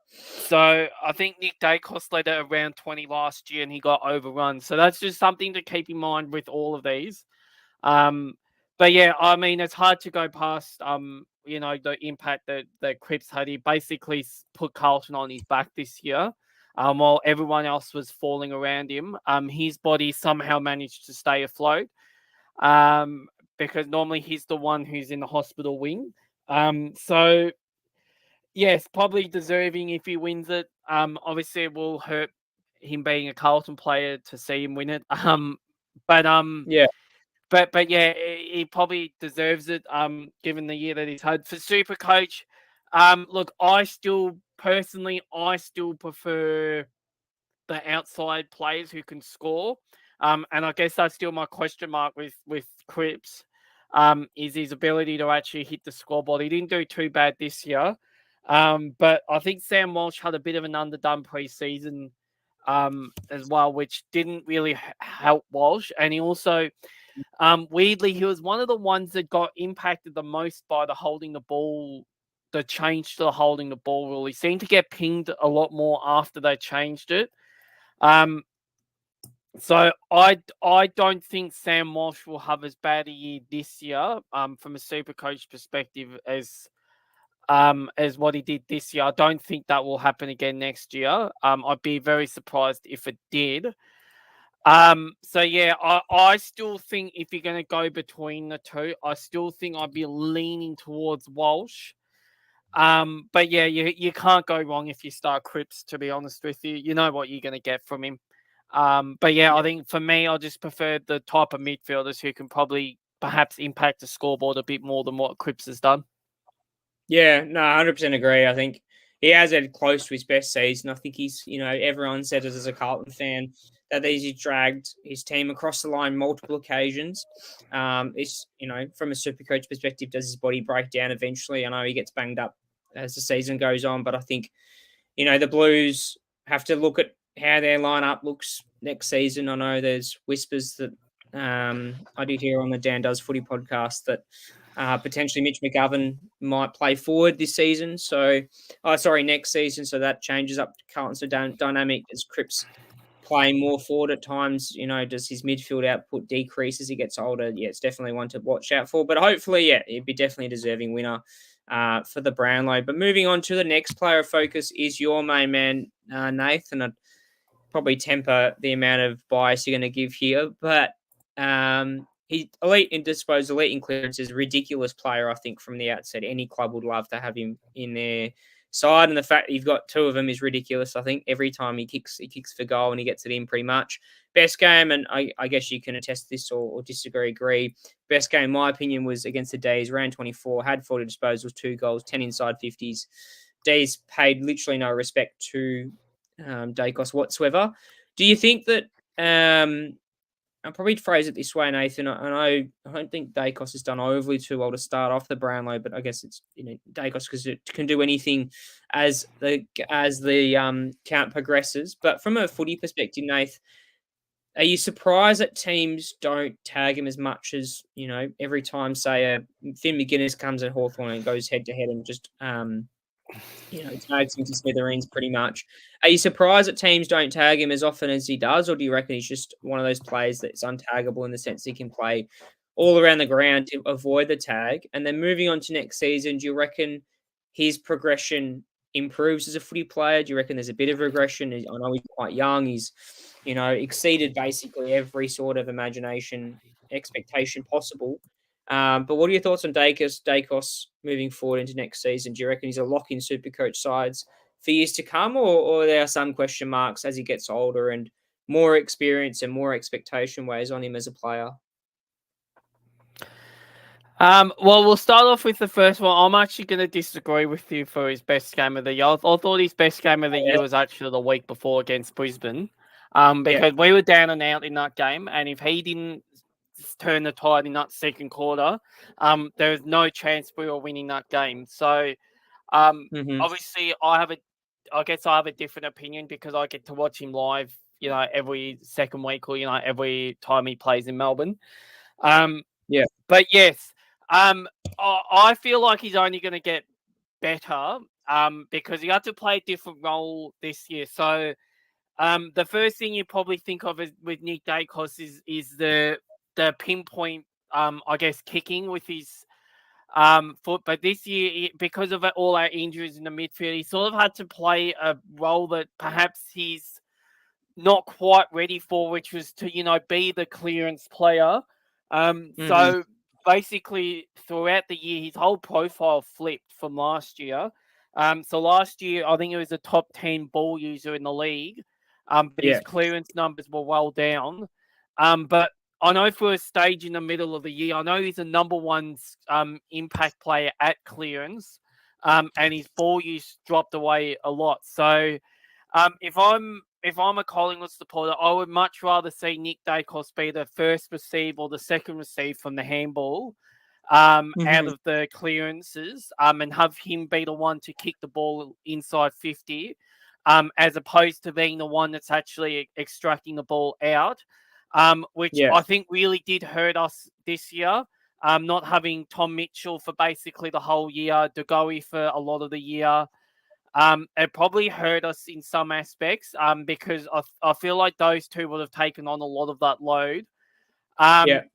So I think Nick Dacos led at around 20 last year and he got overrun. So that's just something to keep in mind with all of these. But yeah, I mean, it's hard to go past, the impact that Cripps had. He basically put Carlton on his back this year. While everyone else was falling around him, his body somehow managed to stay afloat. Because normally he's the one who's in the hospital wing. So yes, probably deserving if he wins it. Obviously it will hurt him being a Carlton player to see him win it. Yeah. But yeah, he probably deserves it, given the year that he's had. For Super Coach, look, I still prefer the outside players who can score. And I guess that's still my question mark with Cripps, is his ability to actually hit the scoreboard. He didn't do too bad this year. But I think Sam Walsh had a bit of an underdone preseason as well, which didn't really help Walsh. And he also, weirdly, he was one of the ones that got impacted the most by the holding the ball, the change to the holding the ball rule. He seemed to get pinged a lot more after they changed it. So I don't think Sam Walsh will have as bad a year this year, from a super coach perspective as what he did this year. I don't think that will happen again next year. I'd be very surprised if it did. So yeah, I still think if you're going to go between the two, I still think I'd be leaning towards Walsh. But yeah, you can't go wrong if you start Cripps, to be honest with you. You know what you're going to get from him. But yeah, I think for me, I just prefer the type of midfielders who can probably perhaps impact the scoreboard a bit more than what Cripps has done. Yeah, no, 100% agree. I think he has had close to his best season. I think he's, everyone said it as a Carlton fan that he's dragged his team across the line multiple occasions. It's, from a super coach perspective, does his body break down eventually? I know he gets banged up as the season goes on, but I think, the Blues have to look at how their lineup looks next season. I know there's whispers that I did hear on the Dan Does Footy podcast that potentially Mitch McGovern might play forward this season. Next season. So that changes up Carlton's dynamic as Cripps playing more forward at times. Does his midfield output decrease as he gets older? Yeah, it's definitely one to watch out for. But hopefully, yeah, it'd be definitely a deserving winner for the Brownlow. But moving on to the next player of focus is your main man, Nathan. I'd probably temper the amount of bias you're going to give here, but he's elite in disposal, elite in clearance, is a ridiculous player, I think, from the outset. Any club would love to have him in their side, and the fact that you've got two of them is ridiculous. I think every time he kicks for goal and he gets it in pretty much. Best game, and I guess you can attest this or disagree, agree. Best game, in my opinion, was against the D's, round 24, had 40 disposals, 2 goals, 10 inside 50s. D's paid literally no respect to Dacos whatsoever. Do you think that I'll probably phrase it this way, Nathan. I don't think Dacos has done overly too well to start off the Brownlow, but I guess it's Dacos because it can do anything as the count progresses. But from a footy perspective, Nath, are you surprised that teams don't tag him as much as every time, say, Finn McGuinness comes at Hawthorn and goes head to head and just tags him to smithereens pretty much. Are you surprised that teams don't tag him as often as he does, or do you reckon he's just one of those players that's untaggable in the sense he can play all around the ground to avoid the tag? And then moving on to next season, do you reckon his progression improves as a footy player? Do you reckon there's a bit of regression? I know he's quite young. He's, exceeded basically every sort of expectation possible. But what are your thoughts on Dacos moving forward into next season? Do you reckon he's a lock in Supercoach sides for years to come, or there are some question marks as he gets older and more experience and more expectation weighs on him as a player? Well, we'll start off with the first one. I'm actually going to disagree with you for his best game of the year. I thought his best game of the year was actually the week before against Brisbane, because we were down and out in that game, and if he didn't turn the tide in that second quarter, there was no chance we were winning that game. So, obviously, I guess I have a different opinion because I get to watch him live, every second week or every time he plays in Melbourne. But yes, I feel like he's only going to get better because he had to play a different role this year. So, the first thing you probably think of with Nick Dacos is the pinpoint, I guess, kicking with his foot. But this year, because of all our injuries in the midfield, he sort of had to play a role that perhaps he's not quite ready for, which was to, be the clearance player. So basically, throughout the year, his whole profile flipped from last year. So last year, I think it was a top 10 ball user in the league. But his clearance numbers were well down. But I know for a stage in the middle of the year, I know he's a number one impact player at clearance, and his ball use dropped away a lot. So if I'm if I'm a Collingwood supporter, I would much rather see Nick Dacos be the first receive or the second receive from the handball out of the clearances and have him be the one to kick the ball inside 50 as opposed to being the one that's actually extracting the ball out, which I think really did hurt us this year. Not having Tom Mitchell for basically the whole year, Degoe for a lot of the year. It probably hurt us in some aspects because I feel like those two would have taken on a lot of that load,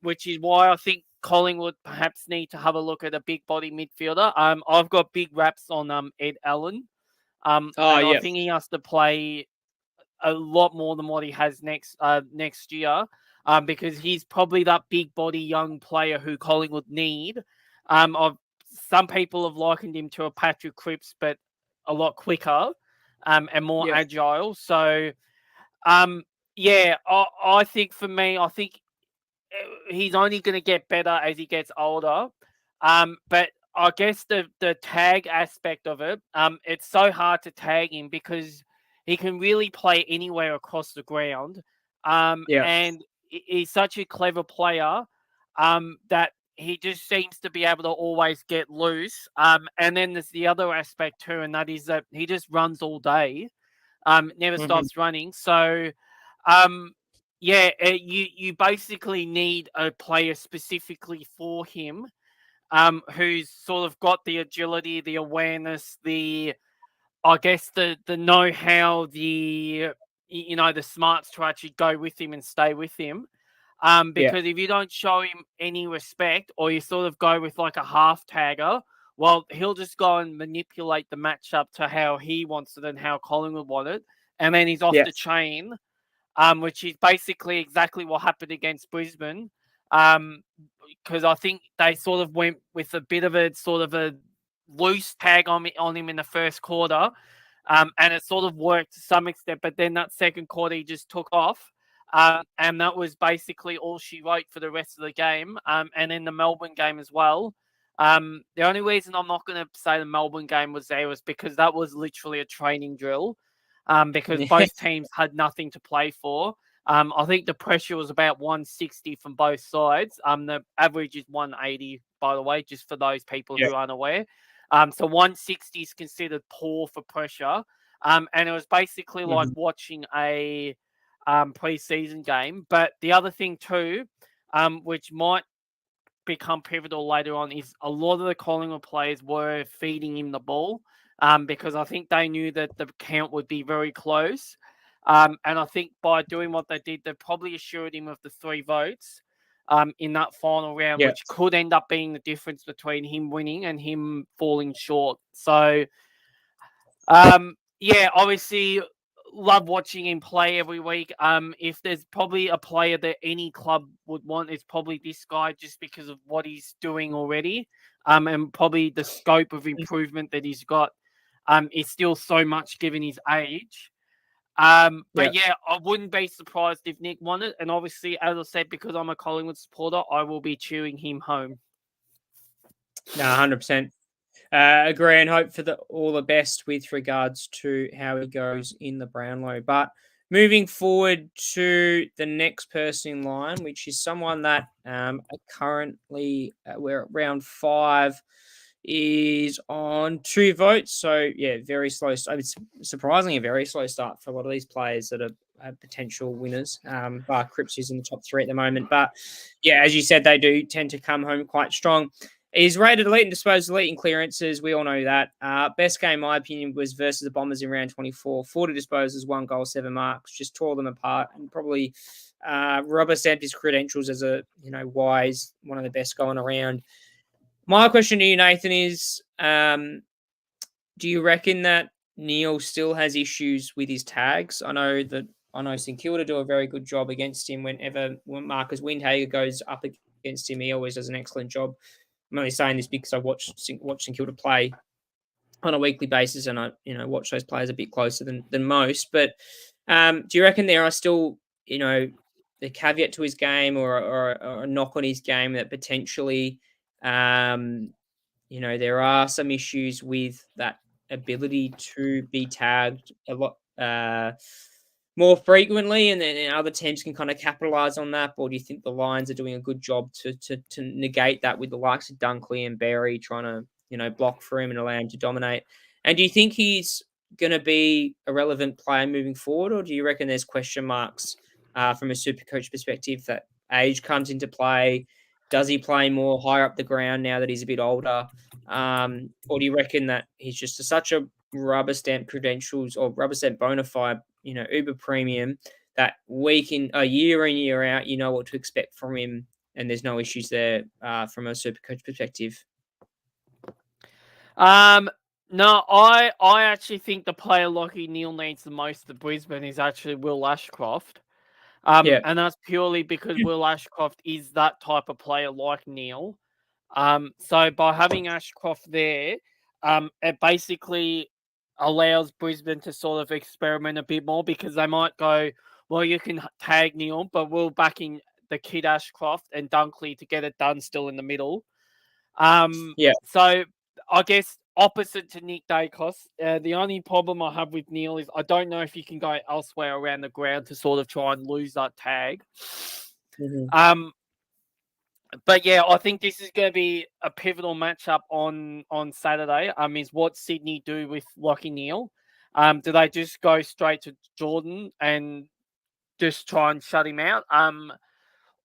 which is why I think Collingwood perhaps need to have a look at a big body midfielder. I've got big raps on Ed Allen. I think he has to play a lot more than what he has next year because he's probably that big body young player who Collingwood need. Some people have likened him to a Patrick Cripps, but a lot quicker and more agile. So, I think for me, I think he's only going to get better as he gets older. But I guess the tag aspect of it, it's so hard to tag him because he can really play anywhere across the ground. And he's such a clever player that he just seems to be able to always get loose. And then there's the other aspect too, and that is that he just runs all day, never stops running. So, you basically need a player specifically for him, who's sort of got the agility, the awareness, the know-how, the smarts to actually go with him and stay with him. Because if you don't show him any respect or you sort of go with like a half tagger, well, he'll just go and manipulate the matchup to how he wants it and how Collingwood want it. And then he's off the chain, which is basically exactly what happened against Brisbane. Because I think they sort of went with a bit of a sort of a loose tag on him in the first quarter. And it sort of worked to some extent, but then that second quarter he just took off. And that was basically all she wrote for the rest of the game. And in the Melbourne game as well. The only reason I'm not going to say the Melbourne game was there was because that was literally a training drill. Because both teams had nothing to play for. I think the pressure was about 160 from both sides. The average is 180, by the way, just for those people who aren't aware. So 160 is considered poor for pressure. And it was basically like watching a pre-season game. But the other thing too, which might become pivotal later on, is a lot of the Collingwood players were feeding him the ball because I think they knew that the count would be very close. And I think by doing what they did, they probably assured him of the 3 votes in that final round, which could end up being the difference between him winning and him falling short. So, obviously love watching him play every week. If there's probably a player that any club would want, it's probably this guy just because of what he's doing already. And probably the scope of improvement that he's got is still so much given his age. I wouldn't be surprised if Nick won it. And obviously, as I said, because I'm a Collingwood supporter, I will be cheering him home. No, 100%. Agree and hope for all the best with regards to how he goes in the Brownlow. But moving forward to the next person in line, which is someone that currently we're at round 5, is on 2 votes. So, very slow. It's surprisingly a very slow start for a lot of these players that are potential winners. Bar Cripps is in the top 3 at the moment. But, as you said, they do tend to come home quite strong. He's rated elite and disposed elite in clearances. We all know that. Best game, in my opinion, was versus the Bombers in round 24. 40 disposals, 1 goal, 7 marks. Just tore them apart and probably rubber stamped his credentials as a wise, one of the best going around. My question to you, Nathan, is do you reckon that Neale still has issues with his tags? I know St Kilda do a very good job against him when Marcus Windhager goes up against him. He always does an excellent job. I'm only saying this because I watch St Kilda play on a weekly basis, and I watch those players a bit closer than most. But do you reckon there are still the caveat to his game or a knock on his game that potentially there are some issues with that ability to be tagged a lot more frequently, and then other teams can kind of capitalise on that? Or do you think the Lions are doing a good job to negate that with the likes of Dunkley and Berry trying to, block for him and allow him to dominate? And do you think he's going to be a relevant player moving forward, or do you reckon there's question marks from a super coach perspective that age comes into play? Does he play more higher up the ground now that he's a bit older? Or do you reckon that he's just such a rubber stamp credentials or rubber stamp bona fide, uber premium that year in, year out, you know what to expect from him, and there's no issues there from a super coach perspective? No, I actually think the player Lockie Neale needs the most at Brisbane is actually Will Ashcroft. And that's purely because Will Ashcroft is that type of player like Neale. So by having Ashcroft there, it basically allows Brisbane to sort of experiment a bit more, because they might go, well, you can tag Neale, but we'll back in the kid Ashcroft and Dunkley to get it done still in the middle. So I guess opposite to Nick Dacos, the only problem I have with Neale is I don't know if you can go elsewhere around the ground to sort of try and lose that tag. But yeah, I think this is going to be a pivotal matchup on Saturday. Is what Sydney do with Lockie Neale? Do they just go straight to Jordan and just try and shut him out?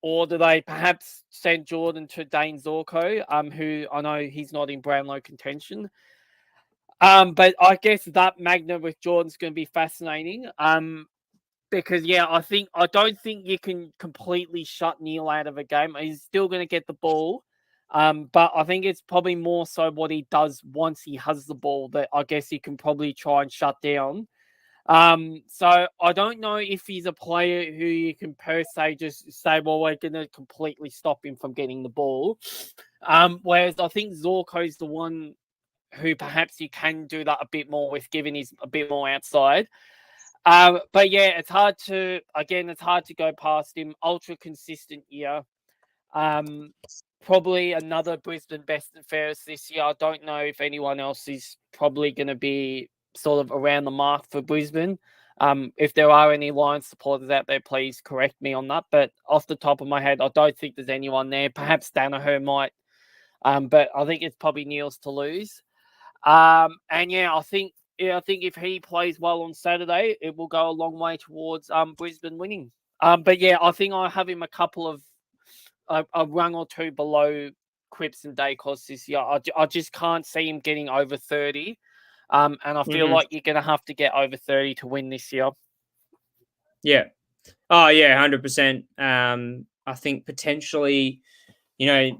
Or do they perhaps send Jordan to Dane Zorko, who I know he's not in Brownlow contention? But I guess that magnet with Jordan's going to be fascinating. Because I don't think you can completely shut Neale out of a game. He's still going to get the ball. But I think it's probably more so what he does once he has the ball that I guess he can probably try and shut down. So I don't know if he's a player who you can per se just say, well, we're going to completely stop him from getting the ball. Whereas I think Zorko's the one who perhaps you can do that a bit more with, given he's a bit more outside. But yeah, it's hard to go past him. Ultra consistent year. Probably another Brisbane best and fairest this year. I don't know if anyone else is probably going to be sort of around the mark for Brisbane. If there are any Lions supporters out there, please correct me on that. But off the top of my head, I don't think there's anyone there. Perhaps Danaher might. But I think it's probably Neale's to lose. I think if he plays well on Saturday, it will go a long way towards Brisbane winning. But yeah, I think I have him a couple of a rung or two below Cripps and Dacos this year. I just can't see him getting over 30. And I feel like you're going to have to get over 30 to win this year. Yeah. Oh, yeah, 100%. I think potentially, I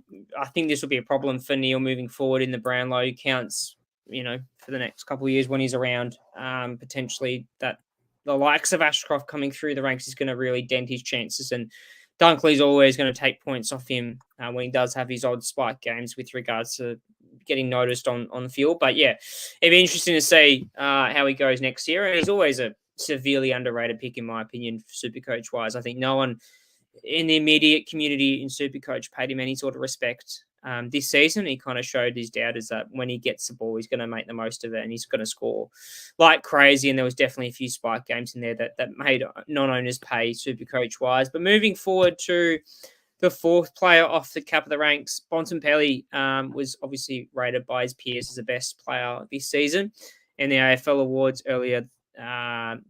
think this will be a problem for Neale moving forward in the Brownlow counts, for the next couple of years when he's around. Potentially that the likes of Ashcroft coming through the ranks is going to really dent his chances. And Dunkley's always going to take points off him when he does have his odd spike games with regards to getting noticed on the field. But yeah, it'd be interesting to see how he goes next year. And he's always a severely underrated pick, in my opinion, Supercoach wise. I think no one in the immediate community in Supercoach paid him any sort of respect this season. He kind of showed his doubters that when he gets the ball, he's going to make the most of it and he's going to score like crazy. And there was definitely a few spike games in there that made non-owners pay Supercoach wise. But moving forward to the fourth player off the cap of the ranks, Bontempelli was obviously rated by his peers as the best player this season in the AFL Awards earlier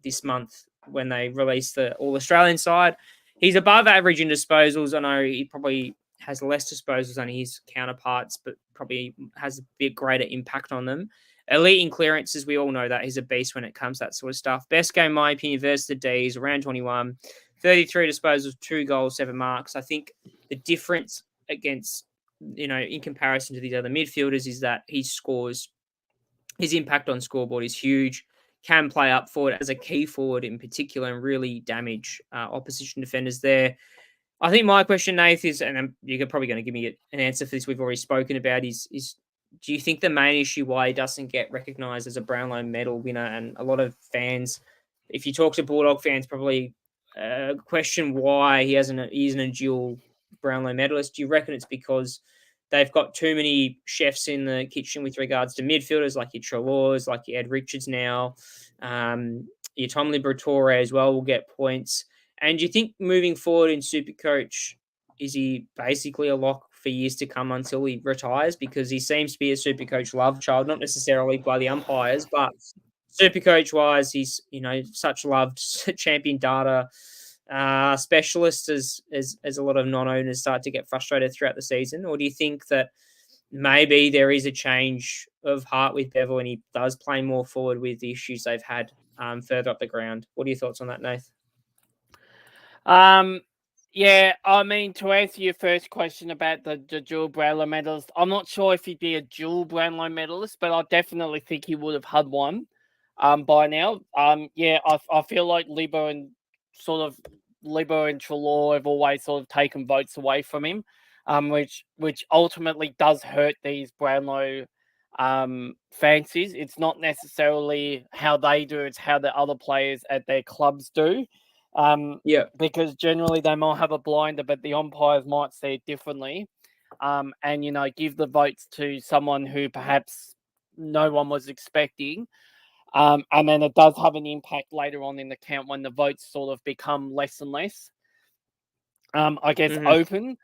this month when they released the All-Australian side. He's above average in disposals. I know he probably has less disposals than his counterparts, but probably has a bit greater impact on them. Elite in clearances, we all know that. He's a beast when it comes to that sort of stuff. Best game, in my opinion, versus the Ds, around 21. 33 disposals, 2 goals, 7 marks. I think the difference against, in comparison to these other midfielders is that he scores. His impact on scoreboard is huge. Can play up forward as a key forward in particular and really damage opposition defenders there. I think my question, Nath, is, and you're probably going to give me an answer for this we've already spoken about, is do you think the main issue why he doesn't get recognised as a Brownlow medal winner? And a lot of fans, if you talk to Bulldog fans, probably question why he isn't a dual Brownlow medalist. Do you reckon it's because they've got too many chefs in the kitchen with regards to midfielders like your Trelaws, like your Ed Richards now, your Tom Liberatore as well will get points. And do you think moving forward in Supercoach, is he basically a lock for years to come until he retires? Because he seems to be a Supercoach love child, not necessarily by the umpires, but Supercoach wise, he's such loved champion data specialist as a lot of non-owners start to get frustrated throughout the season. Or do you think that maybe there is a change of heart with Bevel and he does play more forward with the issues they've had further up the ground? What are your thoughts on that, Nath? Yeah, I mean, to answer your first question about the dual Brownlow medalist, I'm not sure if he'd be a dual Brownlow medalist, but I definitely think he would have had one by now. Yeah, I feel like Libbo and Treloar have always sort of taken votes away from him, which ultimately does hurt these Brownlow fancies. It's not necessarily how they do, it's how the other players at their clubs do. Because generally they might have a blinder, but the umpires might see it differently, and give the votes to someone who perhaps no one was expecting, and then it does have an impact later on in the count when the votes sort of become less and less, I guess, open.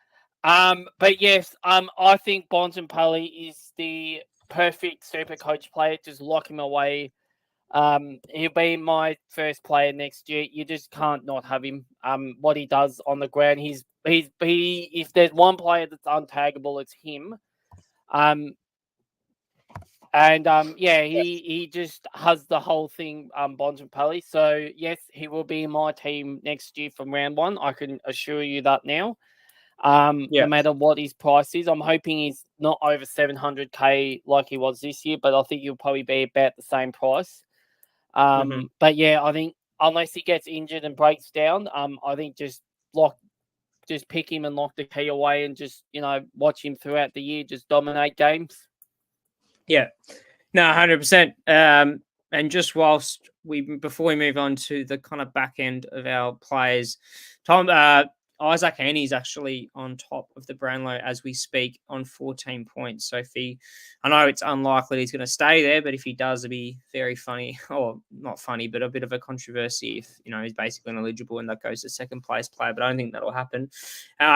But yes, I think Bontempelli is the perfect Supercoach player. Just lock him away. He'll be my first player next year. You just can't not have him. What he does on the ground, if there's one player that's untaggable, it's him. He just has the whole thing, Bontempelli. So yes, he will be in my team next year from round one. I can assure you that now. No matter what his price is, I'm hoping he's not over 700k like he was this year, but I think he'll probably be about the same price. But yeah, I think unless he gets injured and breaks down, I think just pick him and lock the key away and just, watch him throughout the year, just dominate games. Yeah, no, 100%. And just before we move on to the kind of back end of our players, Tom, Isaac Heaney's actually on top of the Brownlow as we speak on 14 points. So I know it's unlikely he's going to stay there, but if he does, it'd be very funny, or not funny, but a bit of a controversy if, he's basically ineligible and that goes to second place player, but I don't think that'll happen.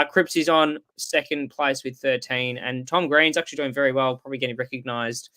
Cripps is on second place with 13, and Tom Green's actually doing very well, probably getting recognised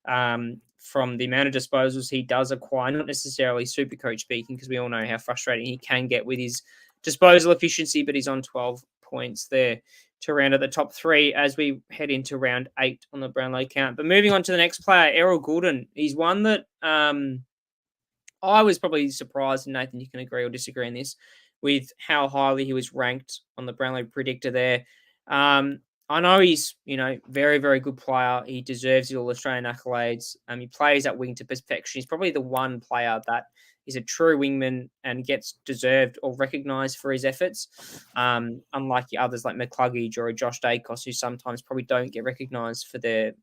from the amount of disposals he does acquire, not necessarily Supercoach speaking, because we all know how frustrating he can get with his disposal efficiency, but he's on 12 points there to round out the top three as we head into round 8 on the Brownlow count. But moving on to the next player, Errol Goulden. He's one that I was probably surprised, and Nathan, you can agree or disagree on this, with how highly he was ranked on the Brownlow predictor there. I know he's, very, very good player. He deserves the All-Australian accolades. He plays that wing to perfection. He's probably the one player that is a true wingman and gets deserved or recognised for his efforts, unlike the others like McCluggage or Josh Dacos, who sometimes probably don't get recognised for their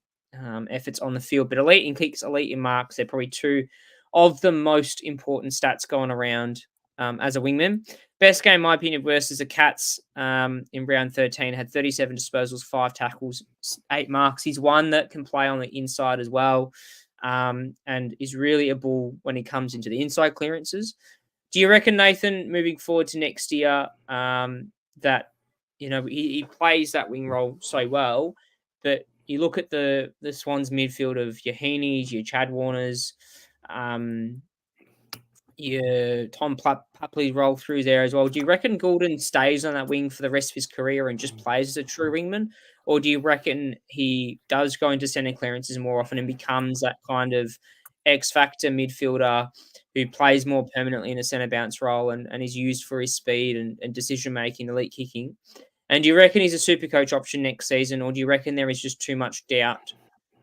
efforts on the field. But elite in kicks, elite in marks, they're probably two of the most important stats going around as a wingman. Best game, in my opinion, versus the Cats in round 13, had 37 disposals, 5 tackles, 8 marks. He's one that can play on the inside as well, and is really a bull when he comes into the inside clearances. Do you reckon, Nathan, moving forward to next year, that he plays that wing role so well, but you look at the Swans midfield of your Heaney's, your Chad Warners, your Tom Papley roll through there as well. Do you reckon Goulden stays on that wing for the rest of his career and just plays as a true wingman? Or do you reckon he does go into centre clearances more often and becomes that kind of X-factor midfielder who plays more permanently in a centre bounce role and is used for his speed and decision-making, elite kicking? And do you reckon he's a Supercoach option next season, or do you reckon there is just too much doubt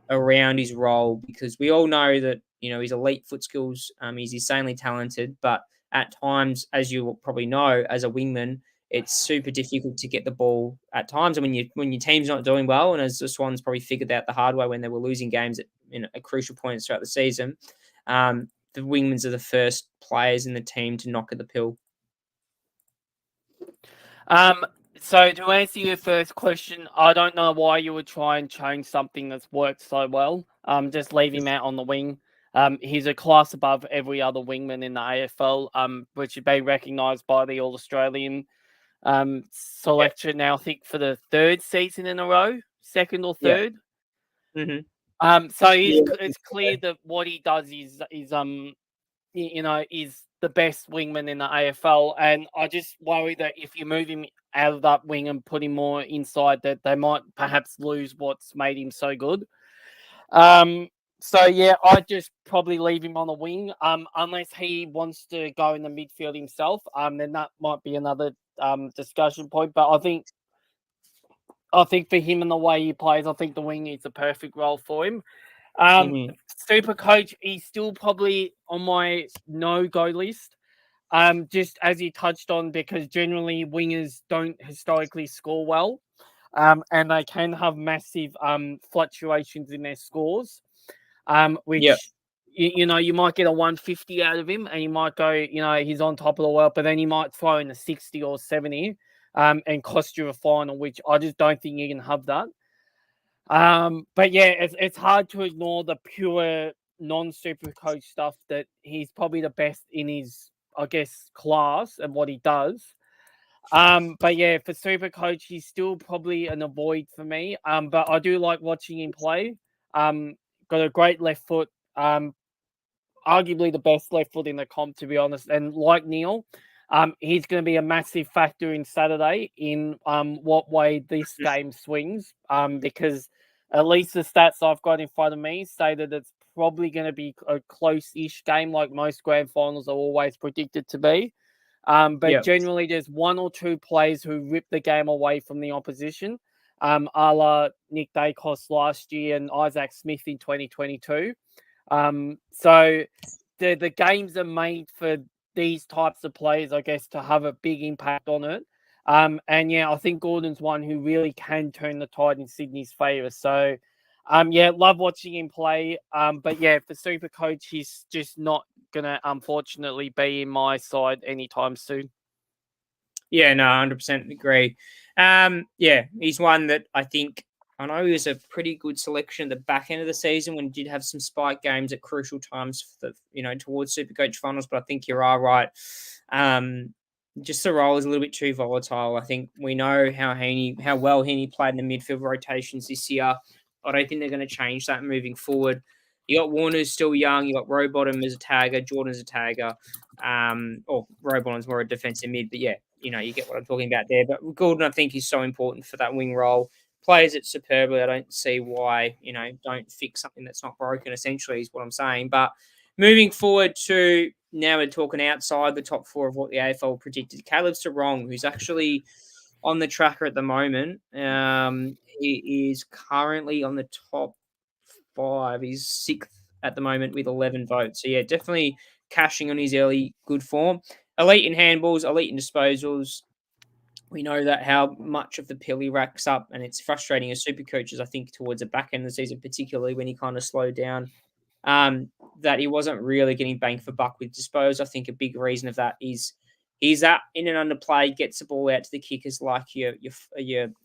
around his role? Because we all know that, he's elite foot skills. He's insanely talented, but at times, as you probably know, as a wingman, it's super difficult to get the ball at times. And when your team's not doing well, and as the Swans probably figured out the hard way when they were losing games at crucial points throughout the season, the wingmans are the first players in the team to knock at the pill. So to answer your first question, I don't know why you would try and change something that's worked so well. Just leave him out on the wing. He's a class above every other wingman in the AFL, which has been recognised by the All-Australian selection now, I think, for the third season in a row, second or third. So it's clear that what he does is the best wingman in the AFL, and I just worry that if you move him out of that wing and put him more inside, that they might perhaps lose what's made him so good. So yeah, I'd just probably leave him on the wing, unless he wants to go in the midfield himself. Then that might be another discussion point. But I think for him and the way he plays, I think the wing is the perfect role for him. Super coach, he's still probably on my no-go list. Just as you touched on, because generally wingers don't historically score well, and they can have massive fluctuations in their scores. Which you might get a 150 out of him, and you might go, he's on top of the world, but then he might throw in a 60 or 70, and cost you a final, which I just don't think you can have that. But yeah, it's hard to ignore the pure non-super coach stuff, that he's probably the best in his, I guess, class and what he does. But yeah, for super coach, he's still probably an avoid for me. But I do like watching him play. Got a great left foot. Arguably the best left foot in the comp, to be honest. And like Neale, he's going to be a massive factor in Saturday in what way this game swings. Because at least the stats I've got in front of me say that it's probably going to be a close-ish game, like most grand finals are always predicted to be. But generally, there's one or two players who rip the game away from the opposition, a la Nick Dacos last year and Isaac Smith in 2022. So the games are made for these types of players, I guess, to have a big impact on it. And yeah, I think Gordon's one who really can turn the tide in Sydney's favour. So, love watching him play. But yeah, for super coach, he's just not going to, unfortunately, be in my side anytime soon. Yeah, no, 100% agree. He's one that I know he was a pretty good selection at the back end of the season when he did have some spike games at crucial times towards Supercoach finals, but I think you are right. Just the role is a little bit too volatile. I think we know how well Heaney played in the midfield rotations this year. I don't think they're going to change that moving forward. You got Warner, who's still young. You got Rowbottom as a tagger. Jordan's a tagger. Or Rowbottom's more a defensive mid. But yeah, you get what I'm talking about there. But Gordon, I think, is so important for that wing role. Plays it superbly. I don't see why, don't fix something that's not broken, essentially, is what I'm saying. But moving forward to now, we're talking outside the top four of what the AFL predicted. Caleb Sarong, who's actually on the tracker at the moment. He is currently on the top 5. He's 6th at the moment with 11 votes. So yeah, definitely cashing on his early good form. Elite in handballs, elite in disposals. We know that how much of the pill he racks up, and it's frustrating as super coaches, I think, towards the back end of the season, particularly when he kind of slowed down, that he wasn't really getting bang for buck with dispose. I think a big reason of that is he's in and underplay, gets the ball out to the kickers like your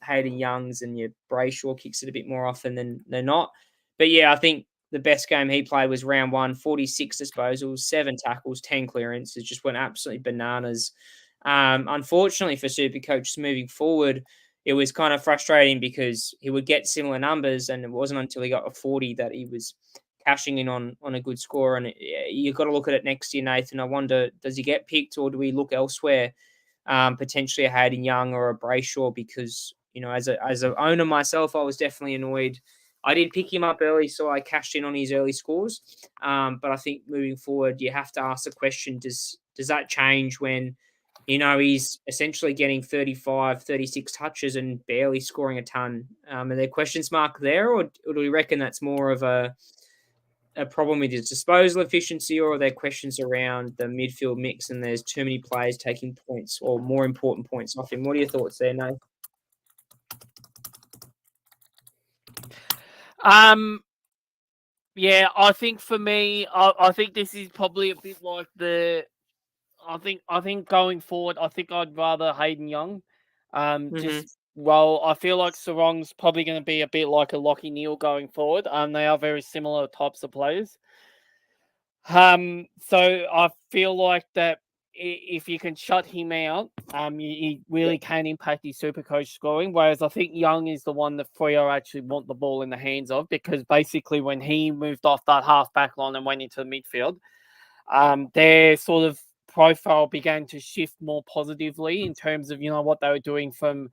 Hayden Youngs and your Brayshaw kicks it a bit more often than they're not. But yeah, I think the best game he played was round 1, 46 disposals, 7 tackles, 10 clearances, just went absolutely bananas. Unfortunately for Supercoach moving forward, it was kind of frustrating because he would get similar numbers, and it wasn't until he got a 40 that he was cashing in on a good score. And you've got to look at it next year, Nathan. I wonder, does he get picked, or do we look elsewhere? Potentially a Hayden Young or a Brayshaw, because, as an owner myself, I was definitely annoyed. I did pick him up early, so I cashed in on his early scores. But I think moving forward, you have to ask the question, does that change when, he's essentially getting 35, 36 touches and barely scoring a ton? Are there questions mark there, or do we reckon that's more of a problem with his disposal efficiency, or are there questions around the midfield mix and there's too many players taking points or more important points off him? What are your thoughts there, Nate? Yeah, I think for me, I think this is probably a bit like I think going forward, I think I'd rather Hayden Young. I feel like Sarong's probably going to be a bit like a Lachie Neale going forward. They are very similar types of players. So I feel like that if you can shut him out, he really can impact his Supercoach scoring. Whereas I think Young is the one that Freo actually want the ball in the hands of, because basically when he moved off that half back line and went into the midfield, their sort of profile began to shift more positively in terms of, what they were doing from,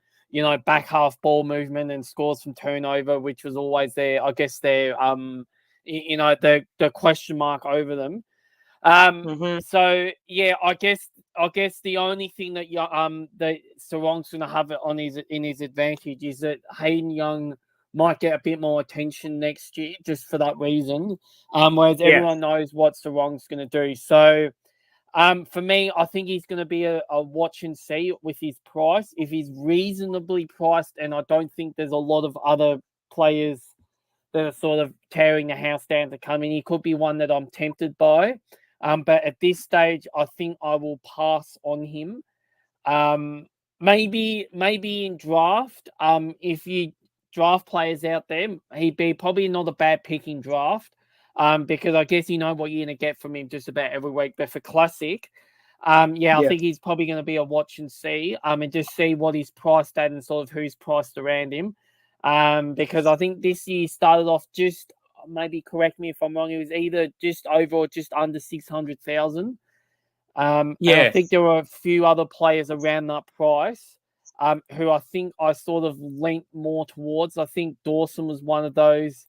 back half ball movement and scores from turnover, which was always their, I guess, their, the question mark over them. So yeah, I guess the only thing that that Sarong's gonna have it on in his advantage is that Hayden Young might get a bit more attention next year just for that reason. Whereas everyone knows what Sarong's gonna do. So for me, I think he's going to be a watch and see with his price. If he's reasonably priced, and I don't think there's a lot of other players that are sort of tearing the house down to come in, he could be one that I'm tempted by. But at this stage, I think I will pass on him. Maybe in draft, if you draft players out there, he'd be probably not a bad pick in draft. Because I guess you know what you're going to get from him just about every week. But for Classic, I think he's probably going to be a watch and see, and just see what he's priced at and sort of who's priced around him. Because I think this year started off just, maybe correct me if I'm wrong, it was either just over or just under 600,000. And I think there were a few other players around that price, who I think I sort of leant more towards. I think Dawson was one of those,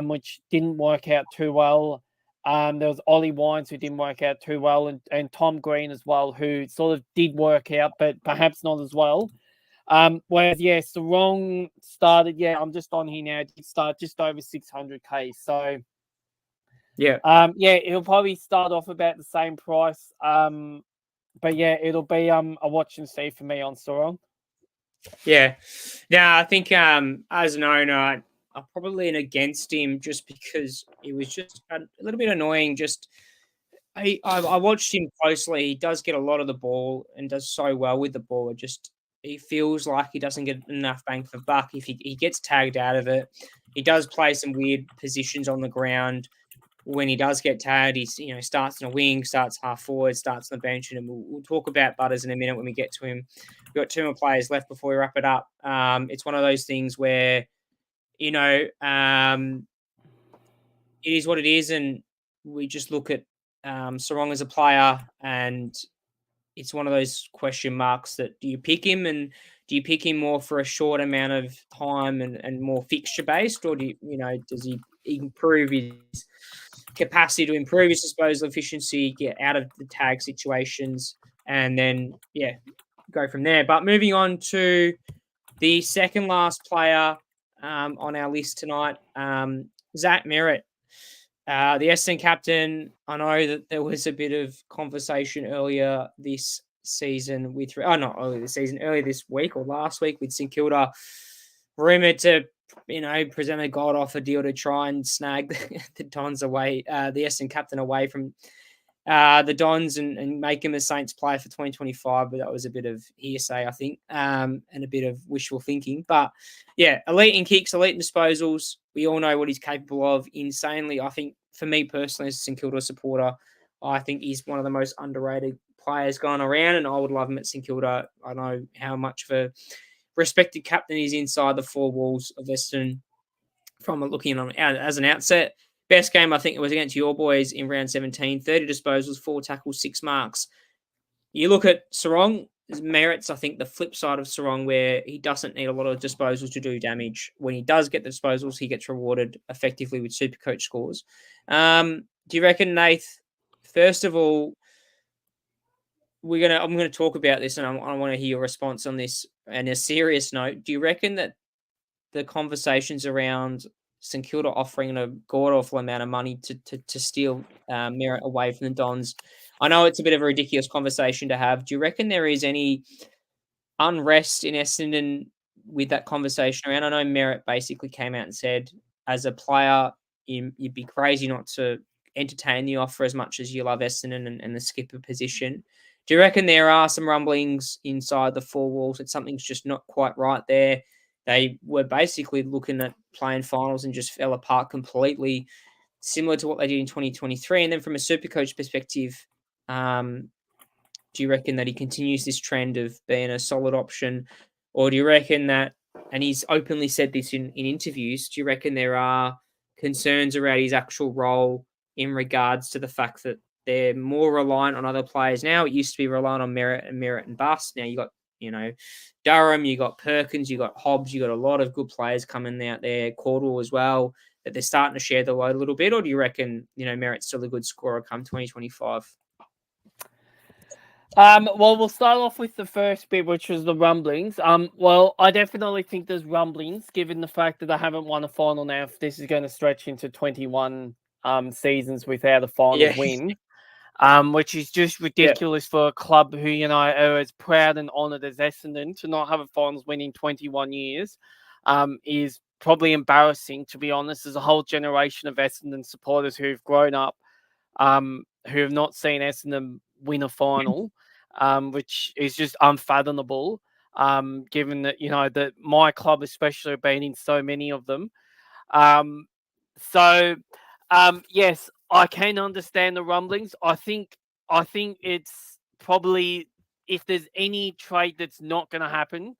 which didn't work out too well. There was Ollie Wines who didn't work out too well, and Tom Green as well, who sort of did work out, but perhaps not as well. Whereas, Sarong started, I'm just on here now, it did start just over 600K. So, it'll probably start off about the same price. But it'll be a watch and see for me on Sarong. Yeah. Now, I think as an owner, I'm probably against him just because it was just a little bit annoying. Just I watched him closely. He does get a lot of the ball and does so well with the ball. It just, he feels like he doesn't get enough bang for buck. If he gets tagged out of it, he does play some weird positions on the ground. When he does get tagged, he's starts in a wing, starts half forward, starts on the bench, and we'll talk about Butters in a minute when we get to him. We've got two more players left before we wrap it up. It's one of those things where, it is what it is, and we just look at Sarong as a player, and it's one of those question marks that do you pick him, and do you pick him more for a short amount of time and more fixture based, or does he improve his capacity to improve his disposal efficiency, get out of the tag situations, and then go from there. But moving on to the second last player on our list tonight, Zach Merritt, the Essendon captain. I know that there was a bit of conversation earlier this season earlier this week or last week with St Kilda, rumoured to present a god offer deal to try and snag the Dons away, the Essendon captain away from the Dons and make him a Saints player for 2025. But that was a bit of hearsay, I think, and a bit of wishful thinking. But elite in kicks, elite in disposals. We all know what he's capable of insanely. I think for me personally, as a St Kilda supporter, I think he's one of the most underrated players going around, and I would love him at St Kilda. I know how much of a respected captain is inside the four walls of Essendon from looking on as an outset. Best game, I think it was against your boys in round 17, 30 disposals, 4 tackles, 6 marks. You look at Sarong, Merritt's, I think, the flip side of Sarong, where he doesn't need a lot of disposals to do damage. When he does get the disposals, he gets rewarded effectively with Supercoach scores. Do you reckon, Nath, first of all, I'm going to talk about this, and I want to hear your response on this. And a serious note, do you reckon that the conversations around St Kilda offering a god-awful amount of money to steal Merritt away from the Dons, I know it's a bit of a ridiculous conversation to have. Do you reckon there is any unrest in Essendon with that conversation around? I know Merritt basically came out and said, as a player, you'd be crazy not to entertain the offer as much as you love Essendon and the skipper position. Do you reckon there are some rumblings inside the four walls that something's just not quite right there? They were basically looking at playing finals and just fell apart completely. similar to what they did in 2023? And then from a Supercoach perspective, do you reckon that he continues this trend of being a solid option, or do you reckon that, and he's openly said this in interviews, do you reckon there are concerns around his actual role in regards to the fact that they're more reliant on other players now? It used to be reliant on merit and bust. Now you got, Durham, you got Perkins, you got Hobbs, you got a lot of good players coming out there, Cordwell as well, that they're starting to share the load a little bit, or do you reckon, Merritt's still a good scorer come 2025? Well, we'll start off with the first bit, which was the rumblings. Well, I definitely think there's rumblings, given the fact that they haven't won a final now. If this is going to stretch into 21 seasons without a final win, which is just ridiculous for a club who, are as proud and honoured as Essendon to not have a finals win in 21 years, is probably embarrassing, to be honest. There's a whole generation of Essendon supporters who've grown up, who have not seen Essendon win a final, which is just unfathomable, given that, that my club especially have been in so many of them. Yes, I can understand the rumblings. I think it's probably, if there's any trade that's not going to happen,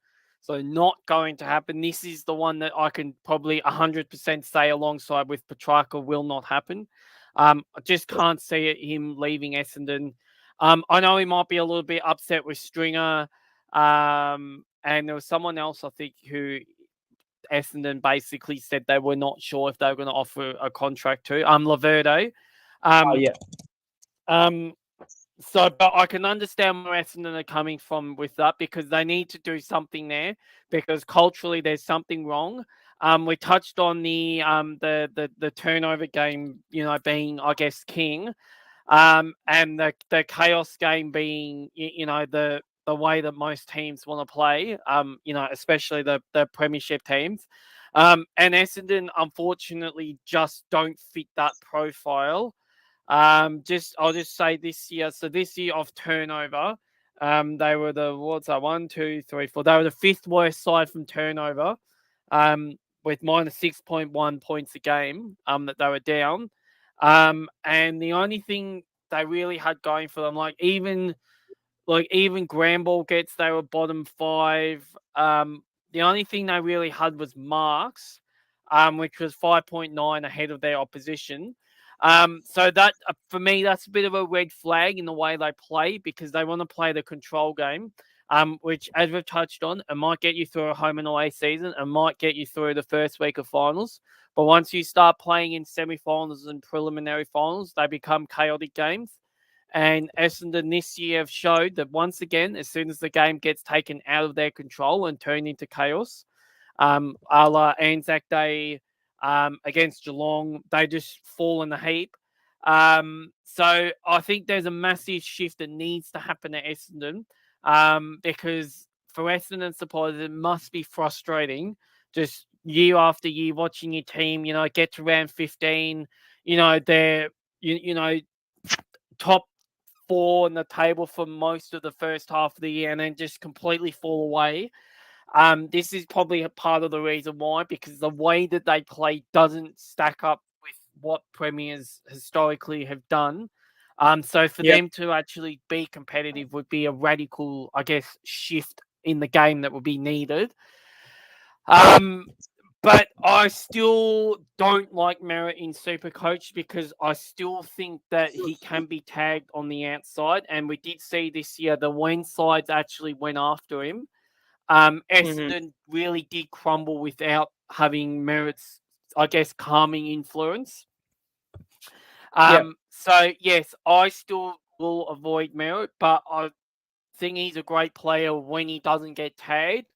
this is the one that I can probably 100% say alongside with Petrarca will not happen. I just can't see him leaving Essendon. I know he might be a little bit upset with Stringer, and there was someone else, I think, who Essendon basically said they were not sure if they were going to offer a contract to. Laverde. But I can understand where Essendon are coming from with that, because they need to do something there, because culturally there's something wrong. We touched on the turnover game, being, I guess, king, and the chaos game being, the way that most teams want to play, especially the premiership teams. And Essendon, unfortunately, just don't fit that profile. I'll just say this year. So this year of turnover, they were the 1, 2, 3, 4. They were the 5th worst side from turnover, with minus 6.1 points a game. That they were down. And the only thing they really had going for them, even Granville gets, they were bottom 5. The only thing they really had was marks, which was 5.9 ahead of their opposition. So that, for me, that's a bit of a red flag in the way they play, because they want to play the control game, which, as we've touched on, it might get you through a home and away season, and might get you through the first week of finals. But once you start playing in semi-finals and preliminary finals, they become chaotic games. And Essendon this year have showed that, once again, as soon as the game gets taken out of their control and turned into chaos, a la Anzac Day against Geelong, they just fall in the heap. So I think there's a massive shift that needs to happen at Essendon, because for Essendon supporters, it must be frustrating just year after year watching your team, get to round 15, they're, top 4 in the table for most of the first half of the year, and then just completely fall away. This is probably a part of the reason why, because the way that they play doesn't stack up with what premiers historically have done. So for them to actually be competitive would be a radical, I guess, shift in the game that would be needed. But I still don't like Merritt in Supercoach, because I still think that he can be tagged on the outside. And we did see this year the when sides actually went after him. Essendon really did crumble without having Merritt's, I guess, calming influence. So, yes, I still will avoid Merritt, but I think he's a great player when he doesn't get tagged.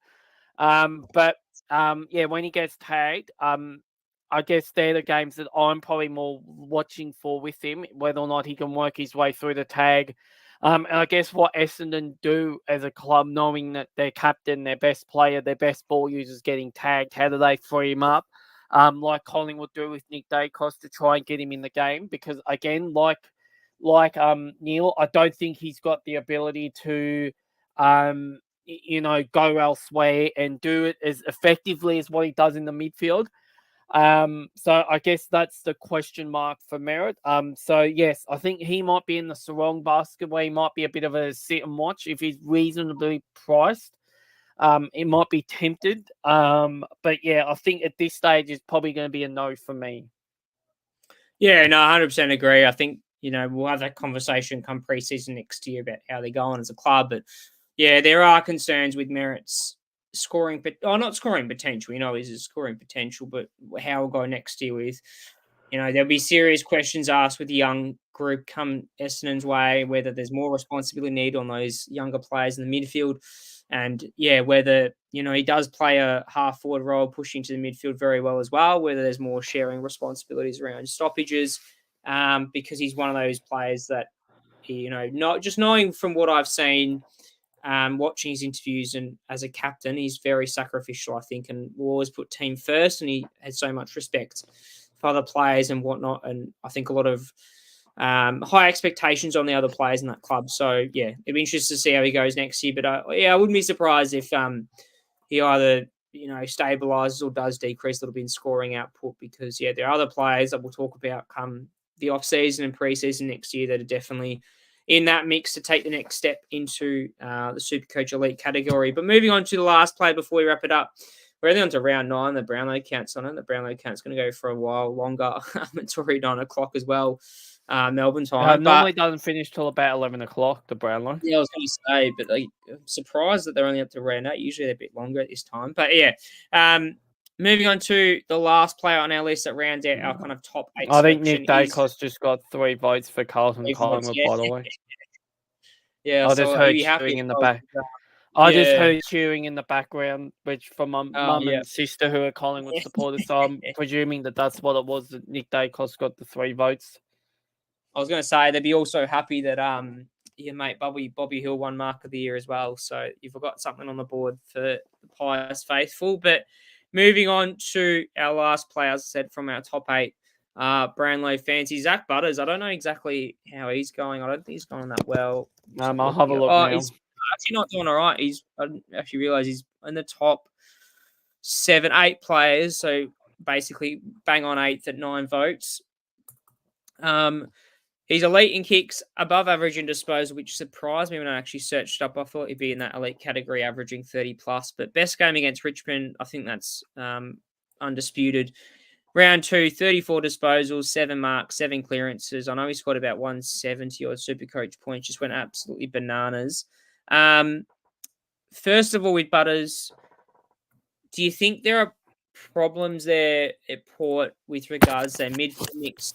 When he gets tagged, I guess they're the games that I'm probably more watching for with him, whether or not he can work his way through the tag. And I guess what Essendon do as a club, knowing that their captain, their best player, their best ball user is getting tagged, how do they free him up? Like Collingwood do with Nick Dacos, to try and get him in the game. Because, again, like Neale, I don't think he's got the ability to go elsewhere and do it as effectively as what he does in the midfield. So I guess that's the question mark for Merritt. So yes, I think he might be in the Sarong basket where he might be a bit of a sit and watch if he's reasonably priced. It might be tempted. But yeah, I think at this stage it's probably going to be a no for me. Yeah, no, 100% agree. I think, we'll have that conversation come pre-season next year about how they're going as a club. But yeah, there are concerns with Merritt's scoring, but not scoring potential. He's scoring potential, but how we'll go next year with, there'll be serious questions asked with the young group come Essendon's way, whether there's more responsibility needed on those younger players in the midfield. And yeah, whether, he does play a half forward role, pushing to the midfield very well as well, whether there's more sharing responsibilities around stoppages, because he's one of those players that, not just knowing from what I've seen, watching his interviews and as a captain, he's very sacrificial, I think, and will always put team first. And he has so much respect for other players and whatnot. And I think a lot of high expectations on the other players in that club. So yeah, it'd be interesting to see how he goes next year. But I wouldn't be surprised if he either stabilizes or does decrease a little bit in scoring output, because yeah, there are other players that we'll talk about come the off season and pre-season next year that are definitely in that mix to take the next step into the Supercoach Elite category. But moving on to the last play before we wrap it up. We're only on to round 9. The Brownlow count's on it. The Brownlow count's going to go for a while longer. It's already 9 o'clock as well. Melbourne time. Normally doesn't finish till about 11 o'clock, the Brownlow. Yeah, I was going to say, but I'm surprised that they're only up to round 8. Usually they're a bit longer at this time. But yeah, moving on to the last player on our list that rounds out our kind of top 8 I think Nick Dacos just got 3 votes for Carlton Collingwood, by the way. Yeah, I just heard cheering in the back. I just heard cheering in the background, which from my mum and sister who are Collingwood supporters. So I'm presuming that that's what it was, that Nick Dacos got the 3 votes. I was going to say they'd be also happy that your mate Bobby Hill won Mark of the Year as well. So you've got something on the board for the pious faithful. But moving on to our last player, as I said, from our top 8, Brownlow fancy, Zach Butters. I don't know exactly how he's going. I don't think he's going that well. I'll have a look now. He's actually not doing all right. I actually realise he's in the top 7-8 players. So basically bang on 8th at 9 votes. He's elite in kicks, above average in disposal, which surprised me when I actually searched up. I thought he'd be in that elite category, averaging 30 plus. But best game against Richmond, I think that's undisputed. Round 2, 34 disposals, 7 marks, 7 clearances. I know he scored about 170 or Supercoach points, just went absolutely bananas. First of all, with Butters, do you think there are problems there at Port with regards to their midfield mix?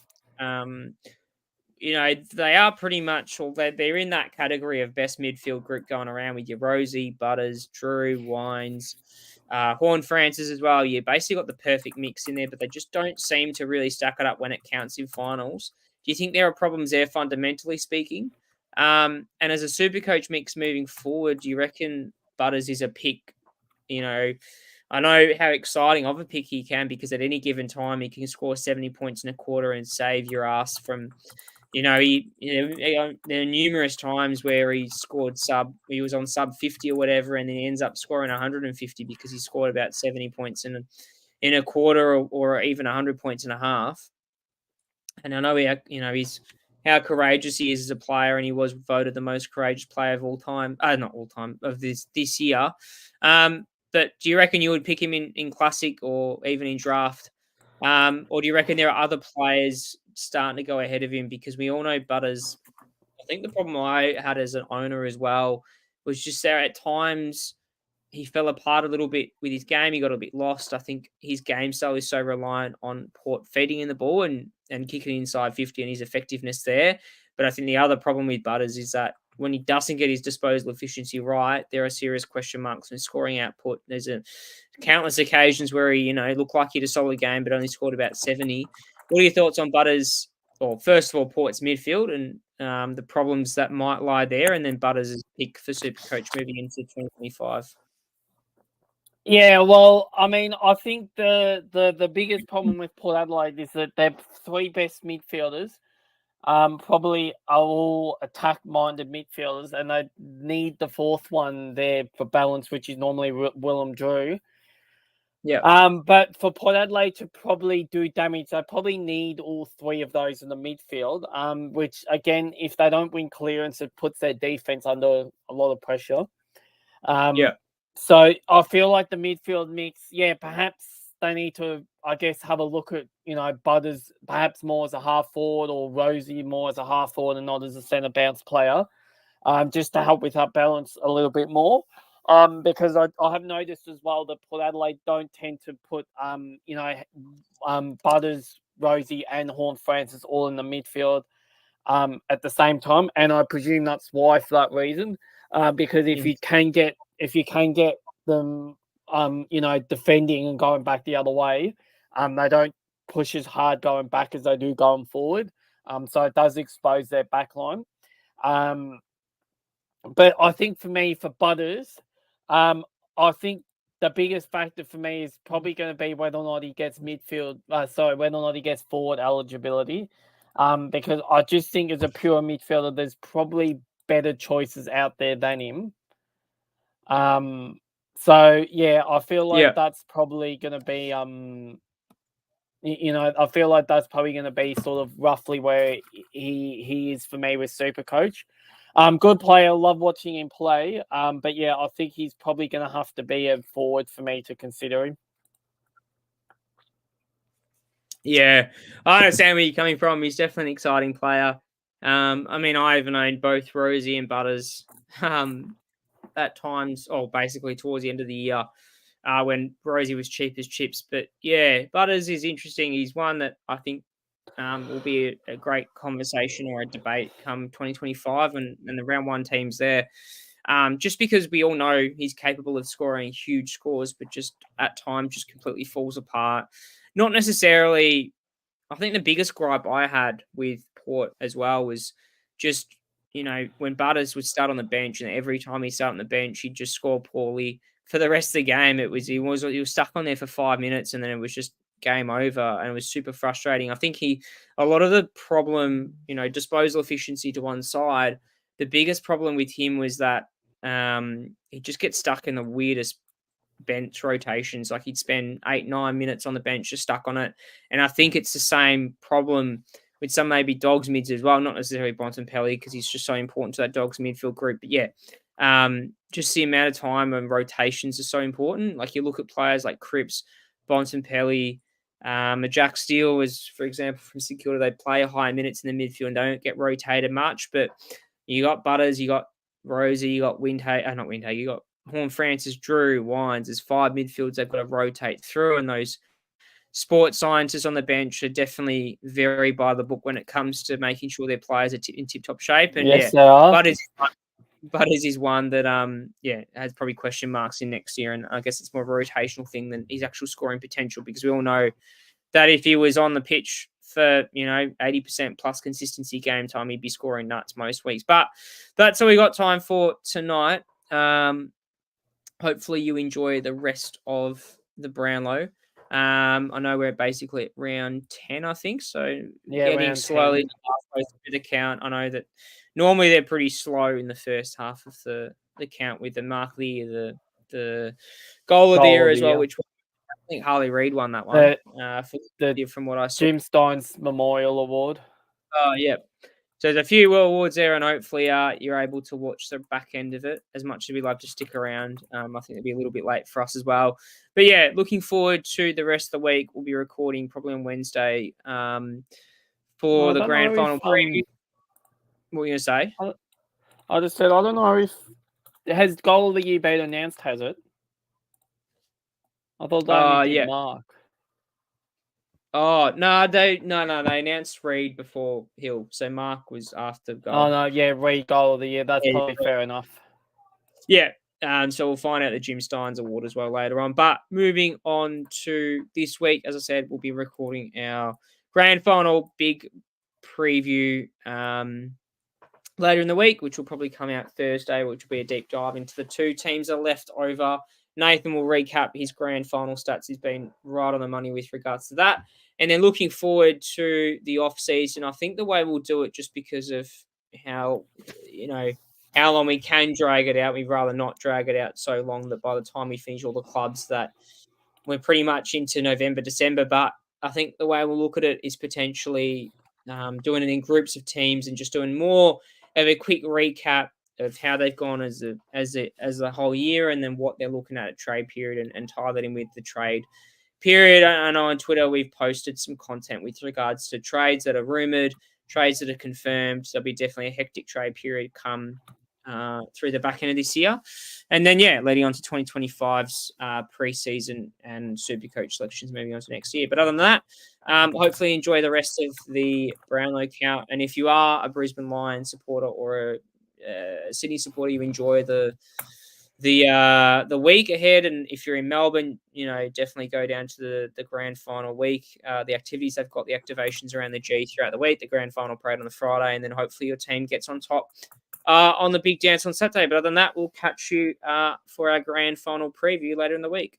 They are pretty much, or they're in that category of best midfield group going around with your Rosie, Butters, Drew, Wines, Horne-Francis as well. You basically got the perfect mix in there, but they just don't seem to really stack it up when it counts in finals. Do you think there are problems there fundamentally speaking? And as a Supercoach mix moving forward, do you reckon Butters is a pick? I know how exciting of a pick he can, because at any given time he can score 70 points in a quarter and save your ass from... there are numerous times where he was on sub 50 or whatever, and then he ends up scoring 150 because he scored about 70 points in a quarter or even 100 points and a half. And I know he's how courageous he is as a player, and he was voted the most courageous player of all time. Not all time, of this year. But do you reckon you would pick him in Classic or even in Draft? Or do you reckon there are other players starting to go ahead of him? Because we all know Butters, I think the problem I had as an owner as well was just there at times he fell apart a little bit with his game. He got a bit lost. I think his game style is so reliant on Port feeding in the ball and kicking inside 50 and his effectiveness there. But I think the other problem with Butters is that when he doesn't get his disposal efficiency right, there are serious question marks in scoring output. There's countless occasions where he, looked like he had a solid game, but only scored about 70. What are your thoughts on Butters? Well, first of all, Port's midfield and the problems that might lie there, and then Butters' pick for Supercoach moving into 2025. Yeah, well, I mean, I think the biggest problem with Port Adelaide is that their 3 best midfielders probably are all attack-minded midfielders, and they need the 4th one there for balance, which is normally Willem Drew. Yeah. But for Port Adelaide to probably do damage, they probably need all three of those in the midfield. Which again, if they don't win clearance, it puts their defense under a lot of pressure. So I feel like the midfield mix, perhaps they need to, I guess, have a look at, Butters perhaps more as a half forward or Rosie more as a half forward and not as a centre bounce player, just to help with that balance a little bit more. Because I have noticed as well that Port Adelaide don't tend to put, Butters, Rosie and Horn-Francis all in the midfield at the same time. And I presume that's why for that reason. Because if you can get them, defending and going back the other way, they don't push as hard going back as they do going forward. So it does expose their backline. But I think for me, for Butters, I think the biggest factor for me is probably going to be whether or not he gets whether or not he gets forward eligibility. Because I just think as a pure midfielder, there's probably better choices out there than him. So I feel like that's probably going to be I feel like that's probably going to be sort of roughly where he is for me with Supercoach. Good player, love watching him play. But I think he's probably going to have to be a forward for me to consider him. Yeah, I understand where you're coming from. He's definitely an exciting player. I mean, I even owned both Rosie and Butters at times, basically towards the end of the year, when Rosie was cheap as chips. But Butters is interesting. He's one that I think will be a great conversation or a debate come 2025 and the round one teams there. Just because we all know he's capable of scoring huge scores, but just at times just completely falls apart. Not necessarily. I think the biggest gripe I had with Port as well was just, when Butters would start on the bench, and every time he started on the bench, he'd just score poorly. For the rest of the game, he was stuck on there for 5 minutes, and then it was just game over, and it was super frustrating. I think a lot of the problem, disposal efficiency to one side, the biggest problem with him was that he just gets stuck in the weirdest bench rotations. Like he'd spend 8-9 minutes on the bench just stuck on it. And I think it's the same problem with some maybe Dogs mids as well, not necessarily Bontempelli because he's just so important to that Dogs midfield group. But just the amount of time and rotations are so important. Like you look at players like Cripps, Bontempelli, Jack Steele was, for example, from St Kilda, they play high minutes in the midfield and don't get rotated much. But you got Butters, you got Rosie, you got Windhage, you got Horn-Francis, Drew, Wines. There's 5 midfields they've got to rotate through, and those sports scientists on the bench are definitely very by the book when it comes to making sure their players are in tip-top shape. And yes, they are. Butters is one that has probably question marks in next year, and I guess it's more of a rotational thing than his actual scoring potential, because we all know that if he was on the pitch for 80% plus consistency game time, he'd be scoring nuts most weeks. But that's all we got time for tonight. Hopefully you enjoy the rest of the Brownlow. I know we're basically at round 10, I think. So getting slowly halfway through the count. I know that normally they're pretty slow in the first half of the count with the Markley, the goal of the year as well, which I think Harley Reid won that one. From what I saw. Jim Stein's Memorial Award. Oh, yeah. So there's a few awards there, and hopefully you're able to watch the back end of it as much as we love to stick around. I think it'll be a little bit late for us as well. But looking forward to the rest of the week. We'll be recording probably on Wednesday for the grand final preview. What were you going to say? I just said, I don't know if has goal of the year been announced, has it? I thought they only did Mark. Oh, no, they announced Reid before Hill, so Mark was after goal. Oh, no, Reid goal of the year. That's probably fair enough. Yeah, so we'll find out the Jim Steins Award as well later on. But moving on to this week, as I said, we'll be recording our grand final big preview later in the week, which will probably come out Thursday, which will be a deep dive into the 2 teams that are left over. Nathan will recap his grand final stats. He's been right on the money with regards to that. And then looking forward to the off-season, I think the way we'll do it, just because of how long we can drag it out, we'd rather not drag it out so long that by the time we finish all the clubs that we're pretty much into November, December. But I think the way we'll look at it is potentially doing it in groups of teams and just doing more of a quick recap of how they've gone as a whole year, and then what they're looking at trade period, and tie that in with the trade period. I know on Twitter we've posted some content with regards to trades that are rumored, trades that are confirmed. There'll be definitely a hectic trade period come through the back end of this year. And then, leading on to 2025's preseason and Supercoach selections moving on to next year. But other than that, hopefully enjoy the rest of the Brownlow count. And if you are a Brisbane Lions supporter or a Sydney supporter, you enjoy the week ahead. And if you're in Melbourne, definitely go down to the grand final week. The activities, they've got the activations around the G throughout the week, the grand final parade on the Friday, and then hopefully your team gets on top on the big dance on Saturday. But other than that, we'll catch you for our grand final preview later in the week.